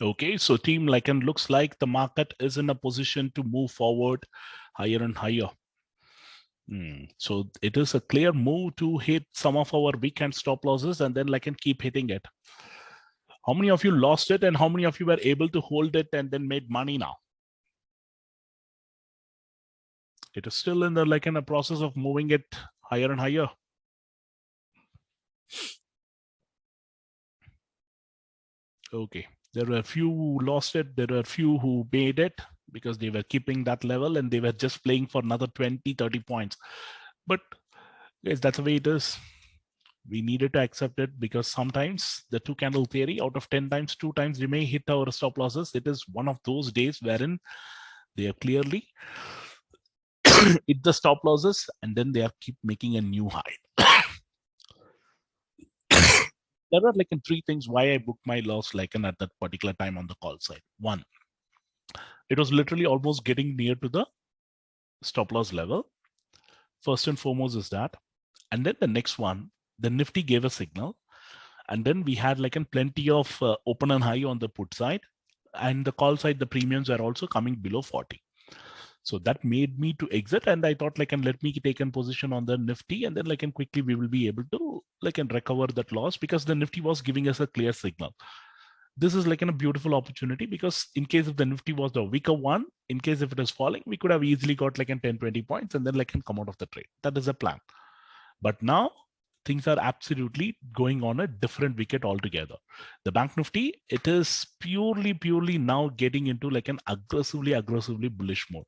Okay, so team Lycan looks like the market is in a position to move forward higher and higher. So it is a clear move to hit some of our weekend stop losses and then Lycan keep hitting it. How many of you lost it and how many of you were able to hold it and then made money now? It is still in the a process of moving it higher and higher. Okay, there were a few who lost it. There were a few who made it because they were keeping that level and they were just playing for another 20, 30 points. But guys, that's the way it is. We needed to accept it because sometimes the two candle theory, out of 10 times, 2 times we may hit our stop losses. It is one of those days wherein they are clearly hit the stop losses and then they are keep making a new high. There are three things why I booked my loss at that particular time on the call side. One, it was literally almost getting near to the stop loss level. First and foremost is that. And then the next one, the Nifty gave a signal. And then we had plenty of open and high on the put side. And the call side, the premiums are also coming below 40. So that made me to exit. And I thought let me take in position on the Nifty. And then quickly we will be able to recover that loss because the Nifty was giving us a clear signal. This is a beautiful opportunity because in case if the Nifty was the weaker one, in case if it is falling, we could have easily got 10, 20 points and then come out of the trade. That is a plan. But now things are absolutely going on a different wicket altogether. The Bank Nifty, it is purely now getting into an aggressively bullish mode.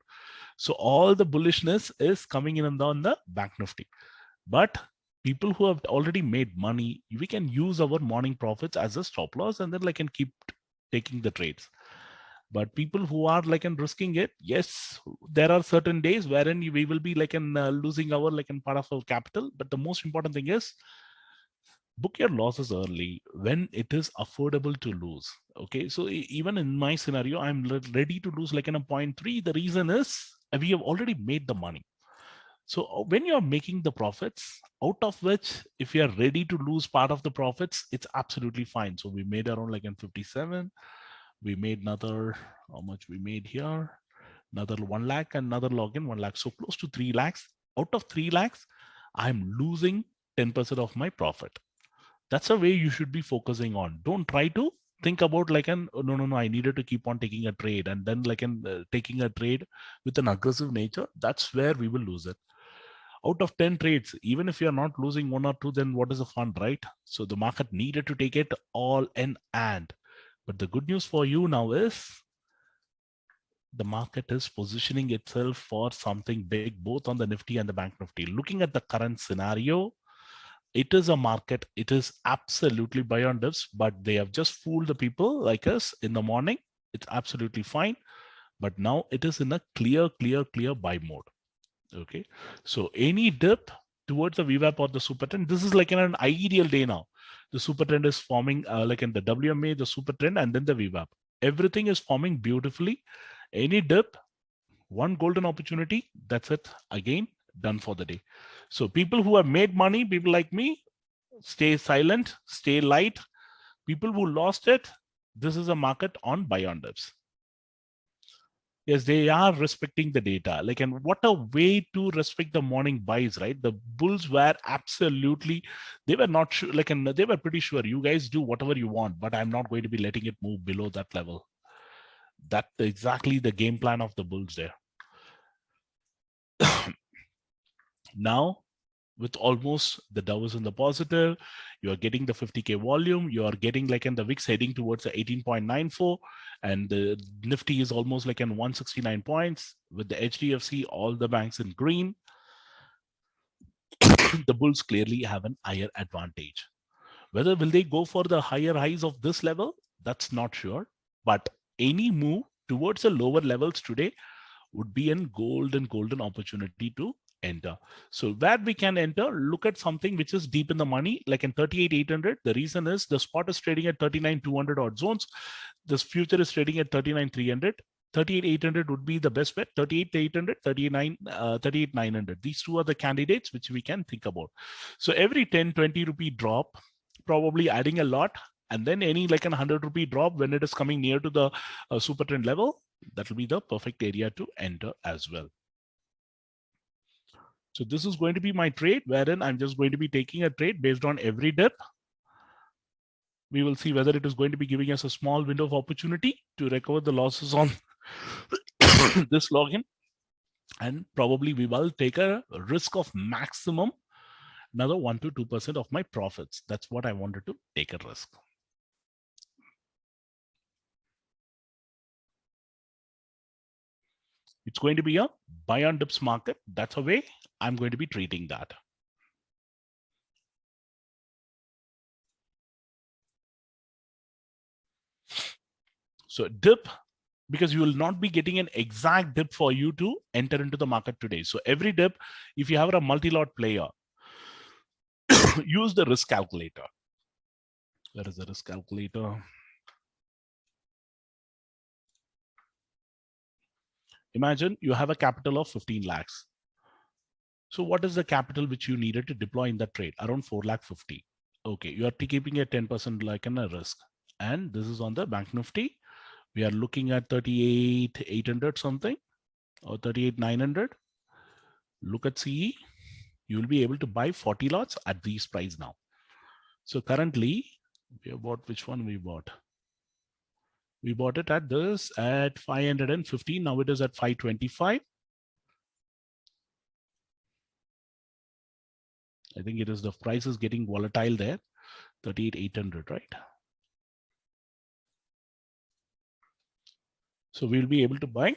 So all the bullishness is coming in on the Bank Nifty. But people who have already made money, we can use our morning profits as a stop loss and then keep taking the trades. But people who are risking it, yes, there are certain days wherein we will be losing our part of our capital. But the most important thing is book your losses early when it is affordable to lose. Okay, so even in my scenario, I'm ready to lose in a 0.3. The reason is we have already made the money. So when you're making the profits, out of which, if you're ready to lose part of the profits, it's absolutely fine. So we made around in 57. We made another, how much we made here? Another 1 lakh and another login 1 lakh. So close to 3 lakhs. Out of 3 lakhs, I'm losing 10% of my profit. That's a way you should be focusing on. Don't try to think about no, I needed to keep on taking a trade and then taking a trade with an aggressive nature. That's where we will lose it. Out of 10 trades, even if you're not losing 1 or 2, then what is the fun, right? So the market needed to take it all in and. But the good news for you now is the market is positioning itself for something big, both on the Nifty and the Bank Nifty. Looking at the current scenario, it is a market. It is absolutely buy on dips, but they have just fooled the people like us in the morning. It's absolutely fine. But now it is in a clear buy mode. Okay, so any dip towards the VWAP or the super trend, this is in an ideal day now. The super trend is forming in the WMA, the super trend, and then the VWAP. Everything is forming beautifully. Any dip, one golden opportunity, that's it. Again, done for the day. So people who have made money, people like me, stay silent, stay light. People who lost it, this is a market on buy on dips. Yes, they are respecting the data. And what a way to respect the morning buys, right? The bulls were absolutely, they were not sure, and they were pretty sure you guys do whatever you want, but I'm not going to be letting it move below that level. That's exactly the game plan of the bulls there. Now, with almost the Dow is in the positive, you are getting the 50K volume, you are getting in the VIX heading towards the 18.94, and the Nifty is almost in 169 points with the HDFC, all the banks in green. The bulls clearly have an higher advantage. Whether will they go for the higher highs of this level, that's not sure. But any move towards the lower levels today would be a golden opportunity to enter. So where we can enter, look at something which is deep in the money, like in 38,800. The reason is the spot is trading at 39,200 odd zones. This future is trading at 39,300. 38,800 would be the best bet. 38,800, 38,900. These two are the candidates which we can think about. So every 10, 20 rupee drop, probably adding a lot, And then any like an 100 rupee drop when it is coming near to the super trend level, that will be the perfect area to enter as well. So this is going to be my trade, wherein I'm just going to be taking a trade based on every dip. We will see whether it is going to be giving us a small window of opportunity to recover the losses on this login. And probably we will take a risk of maximum another 1 to 2% of my profits. That's what I wanted to take a risk. It's going to be a buy on dips market. That's a way I'm going to be treating that. So dip, because you will not be getting an exact dip for you to enter into the market today. So every dip, if you have a multi-lot player, use the risk calculator. Where is the risk calculator? Imagine you have a capital of 15 lakhs. So what is the capital which you needed to deploy in that trade? Around 4 lakh 50. Okay, you are keeping a 10% like a risk. And this is on the Bank Nifty. We are looking at 38,800 something or 38,900. Look at CE. You will be able to buy 40 lots at these price now. So currently, we have bought, which one we bought? We bought it at this at 550. Now it is at 525. I think it is the price is getting volatile there. 38,800, right? So we'll be able to buy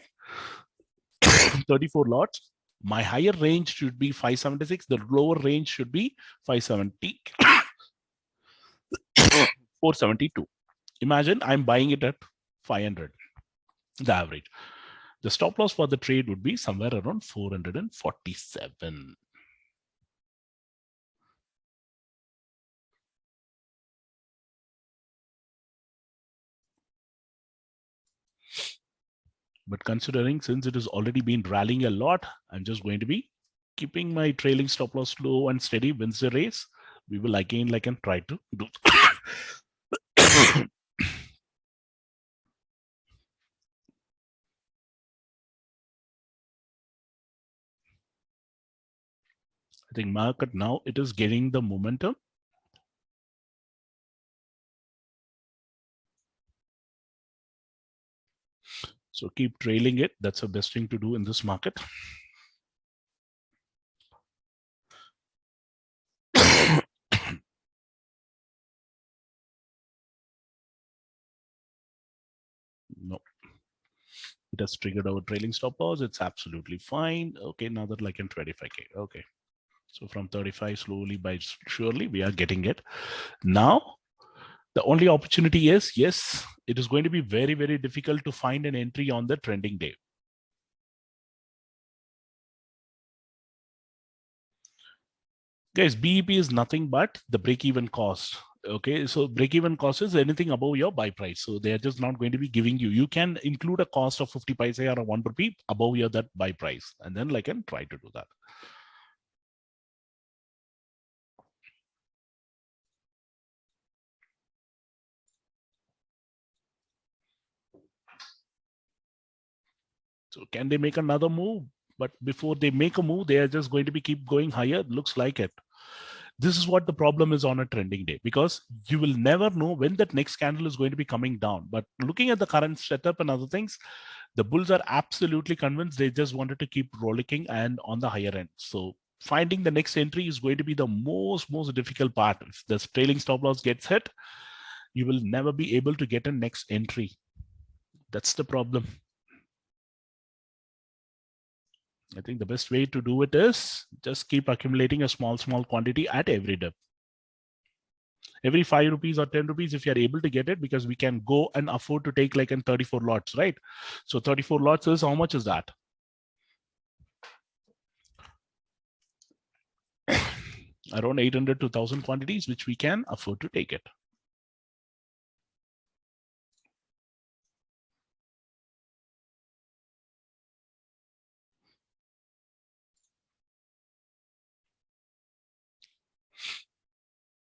34 lots. My higher range should be 576. The lower range should be 570. 472. Imagine I'm buying it at 500, the average. The stop loss for the trade would be somewhere around 447. But considering since it has already been rallying a lot, I'm just going to be keeping my trailing stop loss low and steady wins the race. We will again like and try to do. I think market now it is getting the momentum. So keep trailing it. That's the best thing to do in this market. No, it has triggered our trailing stop loss. It's absolutely fine. Okay, now that like in 25K. Okay. So from 35 slowly by surely we are getting it. Now, the only opportunity is, yes, it is going to be very, very difficult to find an entry on the trending day. Guys, BEP is nothing but the break-even cost. Okay, so break-even cost is anything above your buy price. So they are just not going to be giving you. You can include a cost of 50 paise or a 1 rupee above your that buy price, and then like and try to do that. So can they make another move? But before they make a move, they are just going to be keep going higher. Looks like it. This is what the problem is on a trending day, because you will never know when that next candle is going to be coming down. But looking at the current setup and other things, the bulls are absolutely convinced they just wanted to keep rollicking and on the higher end. So finding the next entry is going to be the most difficult part. If the trailing stop loss gets hit, you will never be able to get a next entry. That's the problem. I think the best way to do it is just keep accumulating a small quantity at every dip. Every 5 rupees or 10 rupees, if you are able to get it, because we can go and afford to take like in 34 lots, right? So 34 lots is, how much is that? Around 800 to 1000 quantities, which we can afford to take it.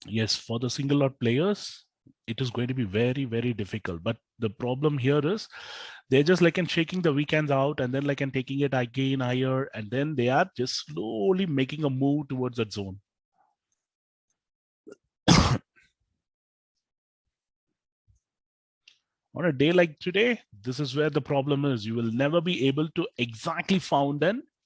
Yes, for the single lot players, it is going to be very, very difficult. But the problem here is they're just like in shaking the weekends out and then like in taking it again higher, and then they are just slowly making a move towards that zone. On a day like today, this is where the problem is. You will never be able to exactly found an